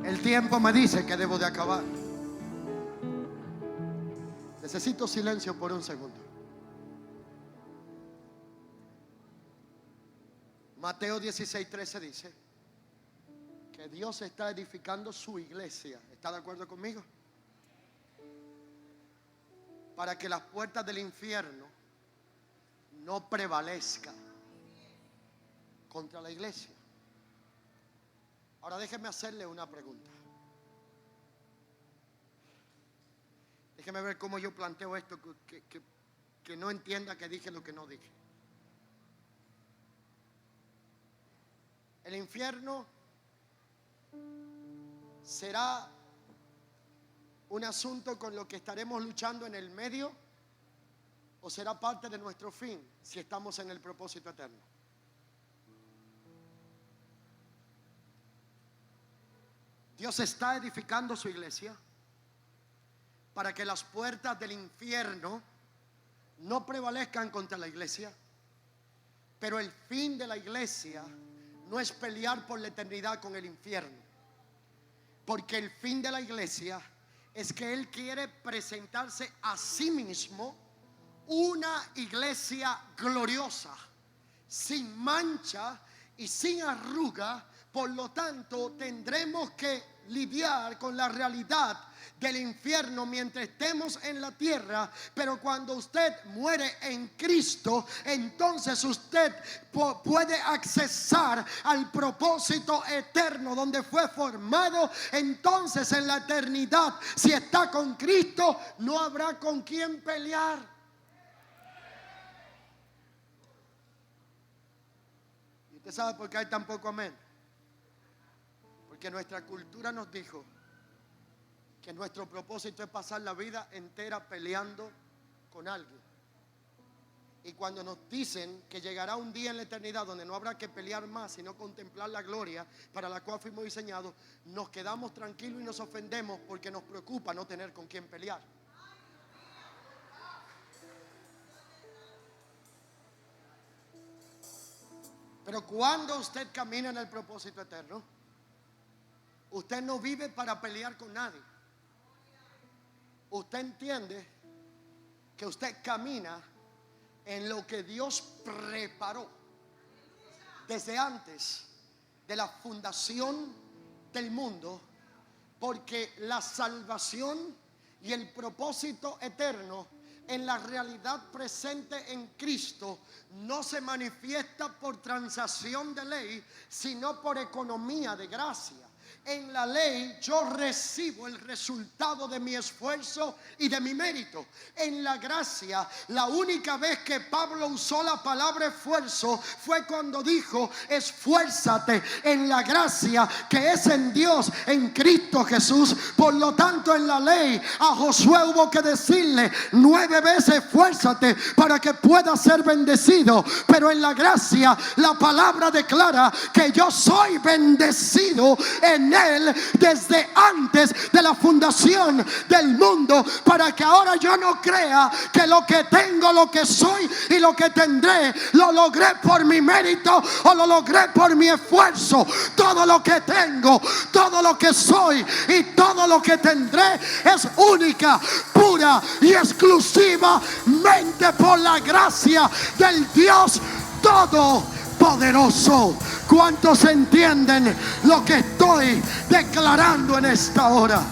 El tiempo me dice que debo de acabar. Necesito silencio por un segundo. Mateo 16:13 dice que Dios está edificando su iglesia. ¿Está de acuerdo conmigo? Para que las puertas del infierno no prevalezcan contra la iglesia. Ahora déjeme hacerle una pregunta. Déjeme ver cómo yo planteo esto, que no entienda que dije lo que no dije. El infierno será un asunto con lo que estaremos luchando en el medio, o será parte de nuestro fin si estamos en el propósito eterno. Dios está edificando su iglesia para que las puertas del infierno no prevalezcan contra la iglesia. Pero el fin de la iglesia no es pelear por la eternidad con el infierno, porque el fin de la iglesia es que Él quiere presentarse a sí mismo una iglesia gloriosa, sin mancha y sin arruga. Por lo tanto, tendremos que lidiar con la realidad del infierno mientras estemos en la tierra. Pero cuando usted muere en Cristo, entonces usted puede accesar al propósito eterno donde fue formado. Entonces en la eternidad, si está con Cristo, no habrá con quién pelear. ¿Y usted sabe por qué hay tan poco amén? Porque nuestra cultura nos dijo que nuestro propósito es pasar la vida entera peleando con alguien. Y cuando nos dicen que llegará un día en la eternidad donde no habrá que pelear más, sino contemplar la gloria para la cual fuimos diseñados, nos quedamos tranquilos y nos ofendemos porque nos preocupa no tener con quién pelear. Pero cuando usted camina en el propósito eterno, usted no vive para pelear con nadie. Usted entiende que usted camina en lo que Dios preparó desde antes de la fundación del mundo, porque la salvación y el propósito eterno en la realidad presente en Cristo no se manifiesta por transacción de ley, sino por economía de gracia. En la ley yo recibo el resultado de mi esfuerzo y de mi mérito. En la gracia, la única vez que Pablo usó la palabra esfuerzo fue cuando dijo: esfuérzate en la gracia que es en Dios, en Cristo Jesús. Por lo tanto, en la ley a Josué hubo que decirle 9 veces: esfuérzate para que puedas ser bendecido. Pero en la gracia, la palabra declara que yo soy bendecido en Él desde antes de la fundación del mundo, para que ahora yo no crea que lo que tengo, lo que soy y lo que tendré lo logré por mi mérito o lo logré por mi esfuerzo. Todo lo que tengo, todo lo que soy y todo lo que tendré es única, pura y exclusivamente por la gracia del Dios Todopoderoso. ¿Cuántos entienden lo que estoy declarando en esta hora?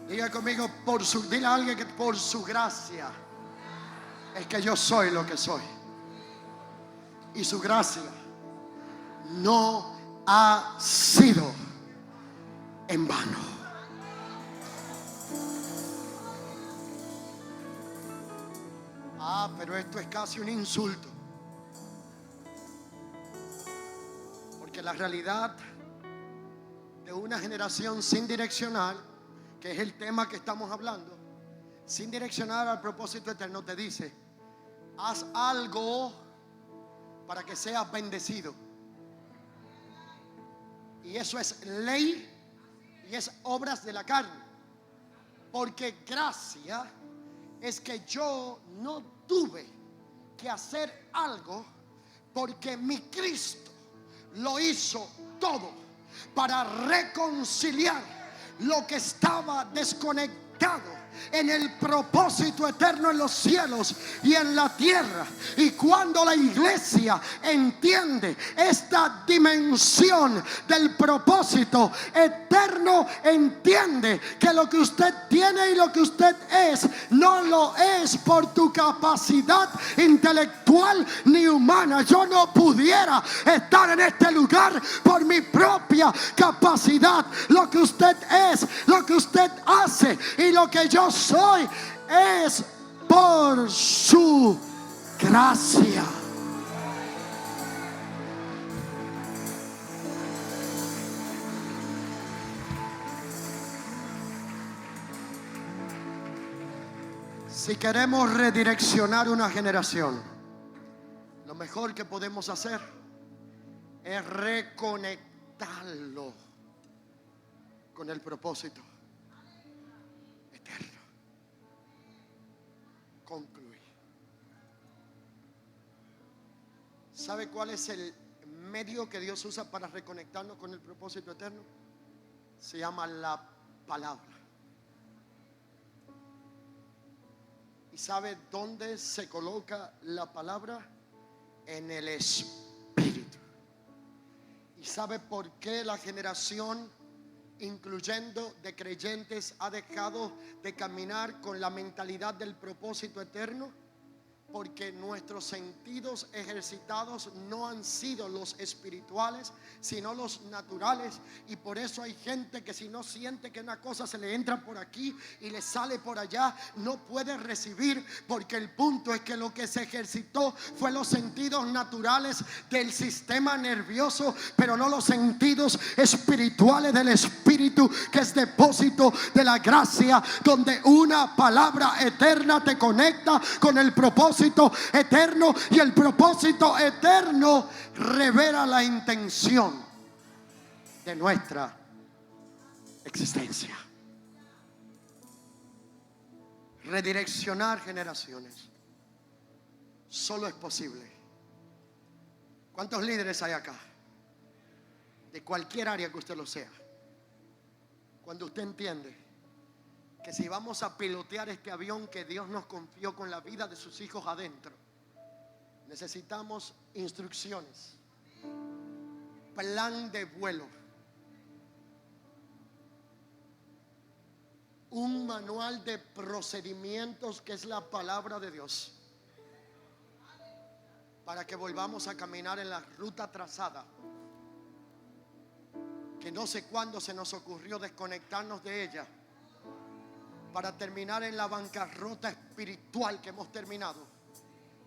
Diga conmigo, dile a alguien que por su gracia es que yo soy lo que soy. Y su gracia no ha sido en vano. Pero esto es casi un insulto, porque la realidad de una generación sin direccionar, que es el tema que estamos hablando, sin direccionar al propósito eterno, te dice: haz algo para que seas bendecido. Y eso es ley y es obras de la carne, porque gracia es que yo no tuve que hacer algo, porque mi Cristo lo hizo todo para reconciliar lo que estaba desconectado en el propósito eterno en los cielos y en la tierra. Y cuando la iglesia entiende esta dimensión del propósito eterno, entiende que lo que usted tiene y lo que usted es no lo es por tu capacidad intelectual ni humana. Yo no pudiera estar en este lugar por mi propia capacidad. Lo que usted es, lo que usted hace y lo que yo soy es por su gracia. Si queremos redireccionar una generación, lo mejor que podemos hacer es reconectarlo con el propósito eterno. Concluir. ¿Sabe cuál es el medio que Dios usa para reconectarnos con el propósito eterno? Se llama la palabra. ¿Y sabe dónde se coloca la palabra? En el Espíritu. ¿Y sabe por qué la generación, incluyendo de creyentes, ha dejado de caminar con la mentalidad del propósito eterno? porque nuestros sentidos ejercitados no han sido los espirituales, sino los naturales. Y por eso hay gente que si no siente que una cosa se le entra por aquí y le sale por allá, no puede recibir, porque el punto es que lo que se ejercitó fue los sentidos naturales del sistema nervioso, pero no los sentidos espirituales del Espíritu, que es depósito de la gracia, donde una palabra eterna te conecta con el propósito eterno, y el propósito eterno revela la intención de nuestra existencia. Redireccionar generaciones solo es posible. ¿Cuántos líderes hay acá? De cualquier área que usted lo sea. Cuando usted entiende que si vamos a pilotear este avión que Dios nos confió con la vida de sus hijos adentro, necesitamos instrucciones, plan de vuelo, un manual de procedimientos que es la palabra de Dios, para que volvamos a caminar en la ruta trazada, que no sé cuándo se nos ocurrió desconectarnos de ella, para terminar en la bancarrota espiritual que hemos terminado,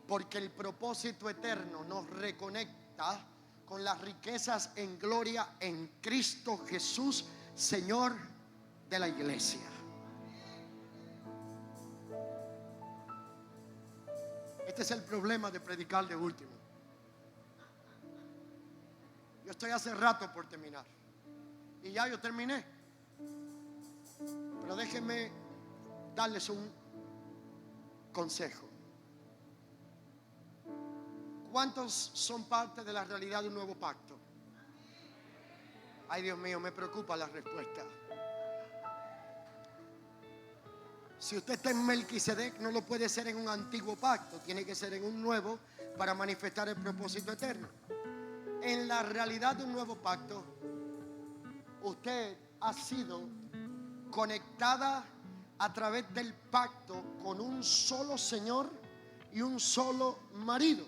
porque el propósito eterno nos reconecta con las riquezas en gloria en Cristo Jesús, Señor de la iglesia. Este es el problema de predicar de último. Yo estoy hace rato por terminar y ya yo terminé, pero déjenme darles un consejo. ¿Cuántos son parte de la realidad de un nuevo pacto? Ay, Dios mío, me preocupa la respuesta. Si usted está en Melquisedec, no lo puede ser en un antiguo pacto, tiene que ser en un nuevo para manifestar el propósito eterno. En la realidad de un nuevo pacto, usted ha sido conectada a través del pacto con un solo Señor y un solo marido.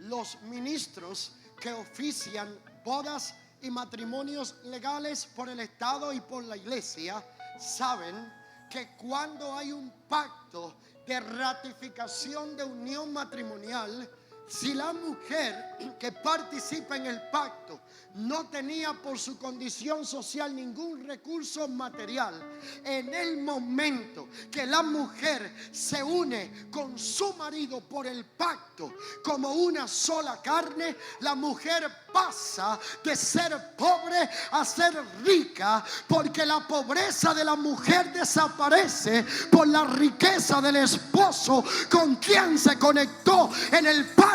Los ministros que ofician bodas y matrimonios legales por el Estado y por la iglesia saben que cuando hay un pacto de ratificación de unión matrimonial, si la mujer que participa en el pacto no tenía por su condición social ningún recurso material, en el momento que la mujer se une con su marido por el pacto como una sola carne, la mujer pasa de ser pobre a ser rica, porque la pobreza de la mujer desaparece por la riqueza del esposo con quien se conectó en el pacto.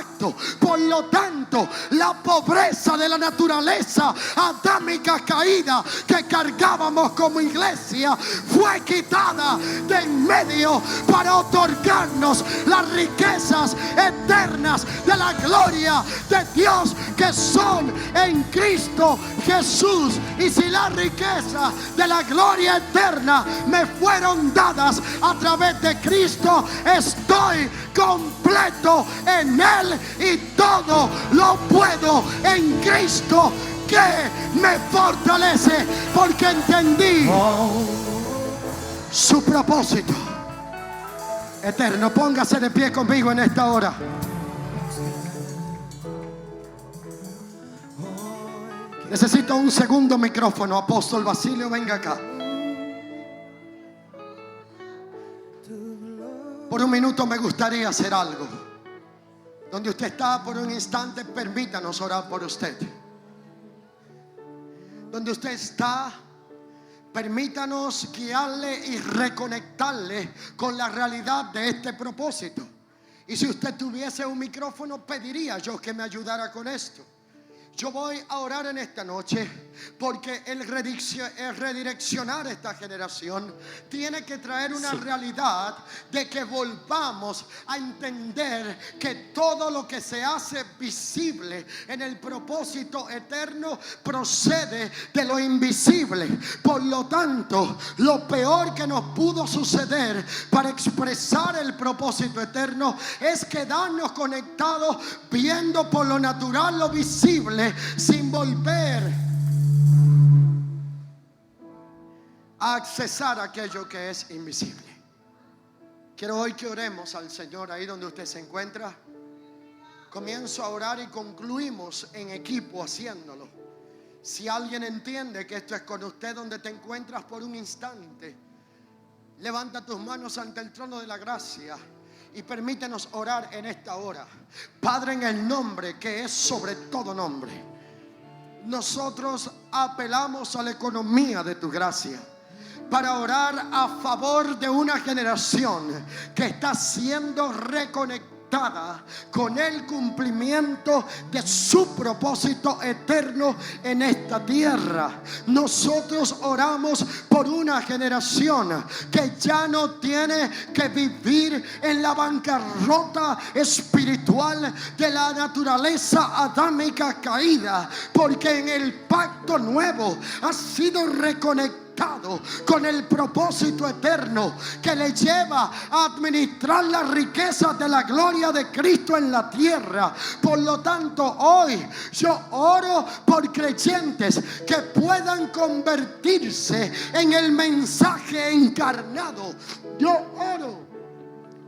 Por lo tanto, la pobreza de la naturaleza adámica caída que cargábamos como iglesia fue quitada de en medio para otorgarnos las riquezas eternas de la gloria de Dios que son en Cristo Jesús. Y si la riqueza de la gloria eterna me fueron dadas a través de Cristo, estoy completo en Él y todo lo puedo en Cristo que me fortalece, porque entendí su propósito eterno. Póngase de pie conmigo en esta hora. Necesito un segundo micrófono. Apóstol Basilio, venga acá. Por un minuto me gustaría hacer algo. Donde usted está, por un instante, permítanos orar por usted. Donde usted está, permítanos guiarle y reconectarle con la realidad de este propósito. Y si usted tuviese un micrófono, pediría yo que me ayudara con esto. Yo voy a orar en esta noche porque el redireccionar esta generación tiene que traer una realidad de que volvamos a entender que todo lo que se hace visible en el propósito eterno procede de lo invisible. Por lo tanto, lo peor que nos pudo suceder para expresar el propósito eterno es quedarnos conectados viendo por lo natural lo visible, sin volver a accesar aquello que es invisible. Quiero hoy que oremos al Señor ahí donde usted se encuentra. Comienzo a orar y concluimos en equipo haciéndolo. Si alguien entiende que esto es con usted donde te encuentras por un instante, levanta tus manos ante el trono de la gracia y permítenos orar en esta hora. Padre, en el nombre que es sobre todo nombre, nosotros apelamos a la economía de tu gracia para orar a favor de una generación que está siendo reconectada con el cumplimiento de su propósito eterno en esta tierra. Nosotros oramos por una generación que ya no tiene que vivir en la bancarrota espiritual de la naturaleza adámica caída, porque en el pacto nuevo ha sido reconectado con el propósito eterno que le lleva a administrar las riquezas de la gloria de Cristo en la tierra. Por lo tanto, hoy yo oro por creyentes que puedan convertirse en el mensaje encarnado. Yo oro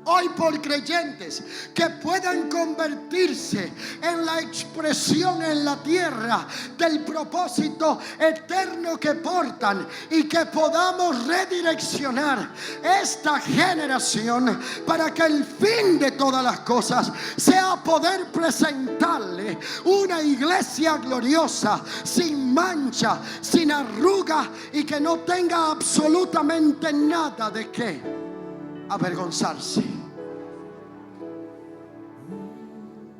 hoy por creyentes que puedan convertirse en la expresión en la tierra del propósito eterno que portan, y que podamos redireccionar esta generación para que el fin de todas las cosas sea poder presentarle una iglesia gloriosa, sin mancha, sin arruga, y que no tenga absolutamente nada de qué avergonzarse.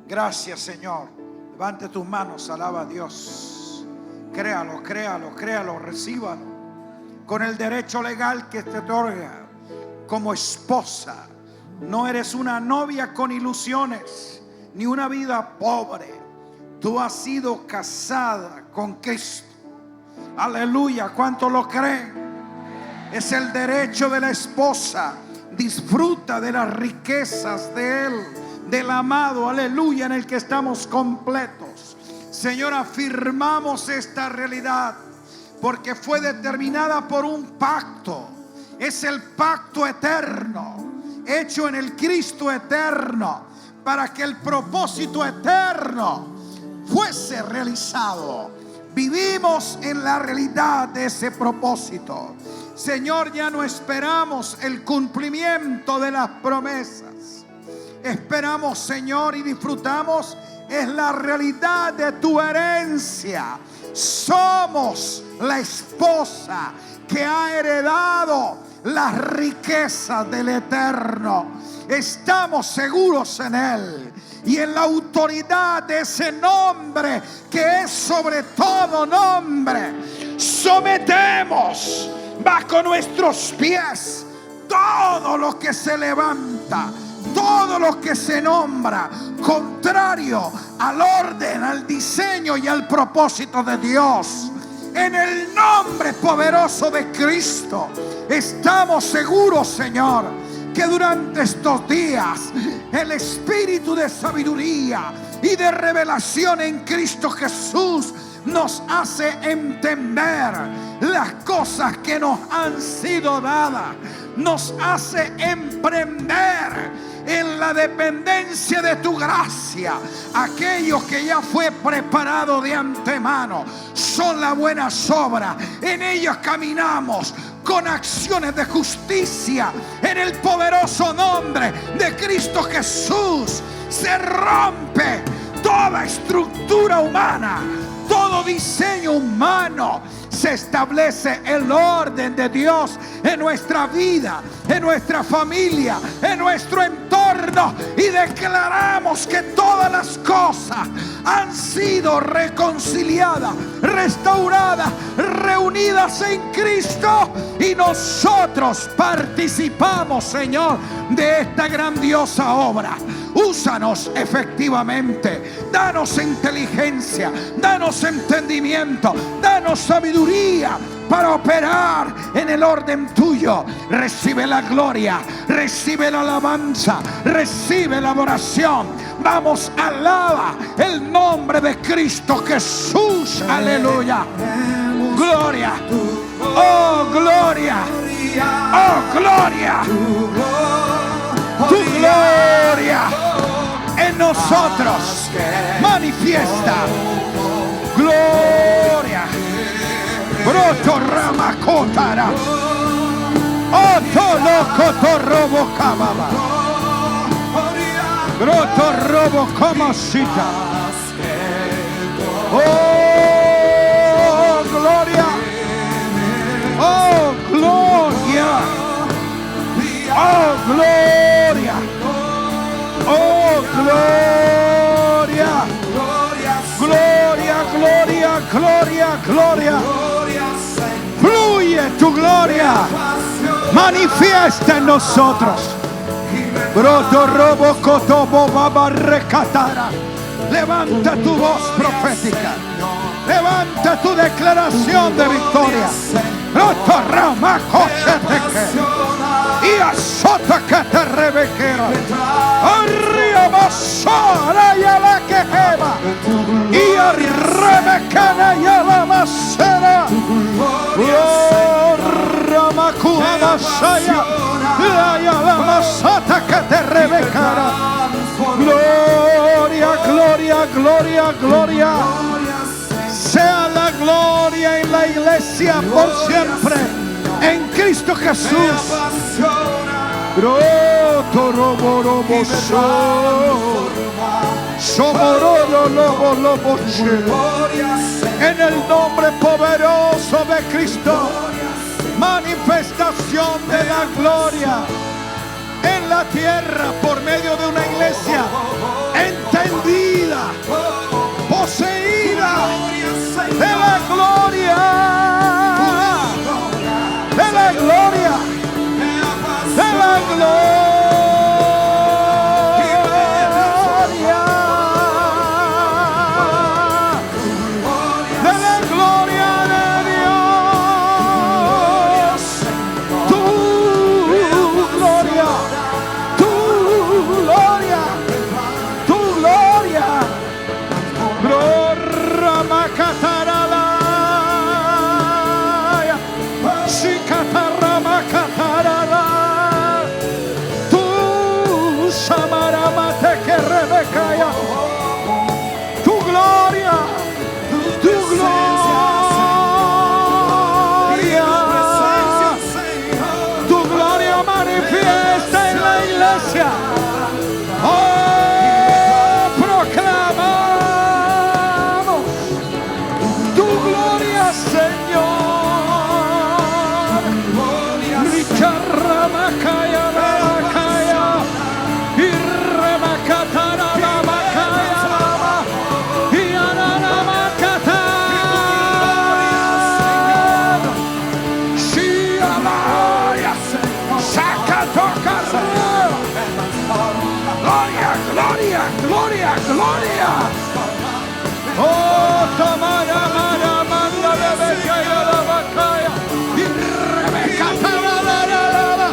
Gracias, Señor. Levante tus manos, alaba a Dios. Créalo, créalo, créalo, recíbalo con el derecho legal que te otorga como esposa. No eres una novia con ilusiones ni una vida pobre. Tú has sido casada con Cristo. Aleluya. ¿Cuánto lo creen? Es el derecho de la esposa. Disfruta de las riquezas de Él, del amado, aleluya, en el que estamos completos. Señor, afirmamos esta realidad porque fue determinada por un pacto. Es el pacto eterno, hecho en el Cristo eterno, para que el propósito eterno fuese realizado. Vivimos en la realidad de ese propósito. Señor, ya no esperamos el cumplimiento de las promesas. Esperamos, Señor, y disfrutamos es la realidad de tu herencia. Somos la esposa que ha heredado las riquezas del Eterno. Estamos seguros en Él y en la autoridad de ese nombre que es sobre todo nombre. Sometemos bajo nuestros pies todo lo que se levanta, todo lo que se nombra contrario al orden, al diseño y al propósito de Dios. En el nombre poderoso de Cristo estamos seguros, Señor, que durante estos días el espíritu de sabiduría y de revelación en Cristo Jesús nos hace entender las cosas que nos han sido dadas, nos hace emprender en la dependencia de tu gracia. Aquello que ya fue preparado de antemano son las buenas obras, en ellas caminamos con acciones de justicia en el poderoso nombre de Cristo Jesús. Se rompe toda estructura humana, todo diseño humano. Se establece el orden de Dios en nuestra vida, en nuestra familia, en nuestro entorno, y declaramos que todas las cosas han sido reconciliadas, restauradas, reunidas en Cristo, y nosotros participamos, Señor, de esta grandiosa obra. Úsanos efectivamente, danos inteligencia, danos entendimiento, danos sabiduría para operar en el orden tuyo. Recibe la gloria, recibe la alabanza, recibe la adoración. Vamos, alaba el nombre de Cristo Jesús. Aleluya. Gloria. Oh, gloria. Oh, gloria. Tu gloria en nosotros manifiesta. Gloria. Broto ramakotara. Otolo robo kababa. Broto robo como cita. Oh, gloria. Oh, gloria. Oh, gloria. Oh, gloria. Gloria, gloria, gloria, gloria. Fluye tu gloria. Manifiesta en nosotros. Broto robo cotobo baba recatara. Levanta tu voz profética. Levanta tu declaración de victoria. Broto rama y azota que te rebequera. Arriba sola y a la quejeba. Y arrebecana y a la macera. Ramakua masaya. Y a la masata que te rebecara. Gloria, gloria, gloria, gloria. Sea la gloria en la iglesia por siempre, en Cristo Jesús. Broto robo robo somorolo lobo lobo. En el nombre poderoso de Cristo, manifestación de la gloria en la tierra por medio de una iglesia entendida, poseída de la gloria, de la gloria, de la gloria, de la gloria de Dios. Tu gloria, tu gloria, tu gloria. Tu gloria, tu gloria, tu gloria manifiesta en la iglesia. Oh, proclamamos tu gloria, Señor. Ricarramakaya la makaya y remakatara la makaya lama y ananamakata. Shia gloria, sacatoca. Gloria, gloria, gloria, gloria. Oh, tamara, mara, manda de becaya la bakaya y rebecatara la la la.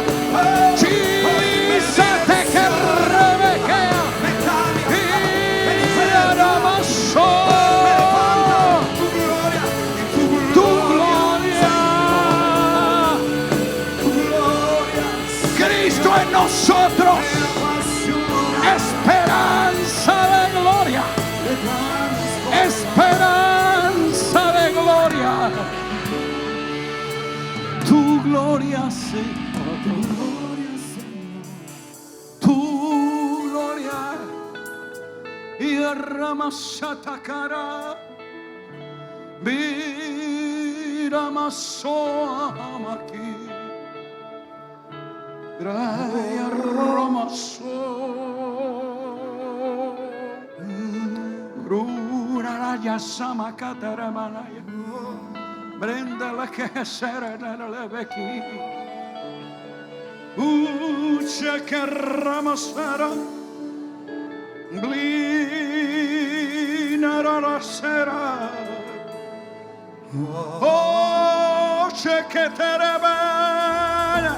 Chisate que rebecaya y aramaso. Tu gloria, Cristo en nosotros. Esperanza de gloria, esperanza de gloria. Tu gloria, Señor, tu gloria. Y ramasatacara, viramasoamaki. Graya ramaso. Ruraya sama kataramanaya. Brenda la que será la beki. Ucha que ramasara. Blina la sera. Oh, che que terebana.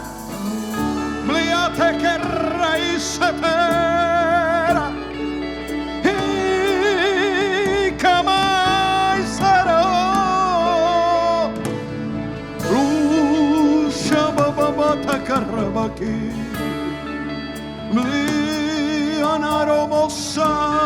Bliate que raíz tera. Y camai será. Rusha babata karabaki. Blianaromosam.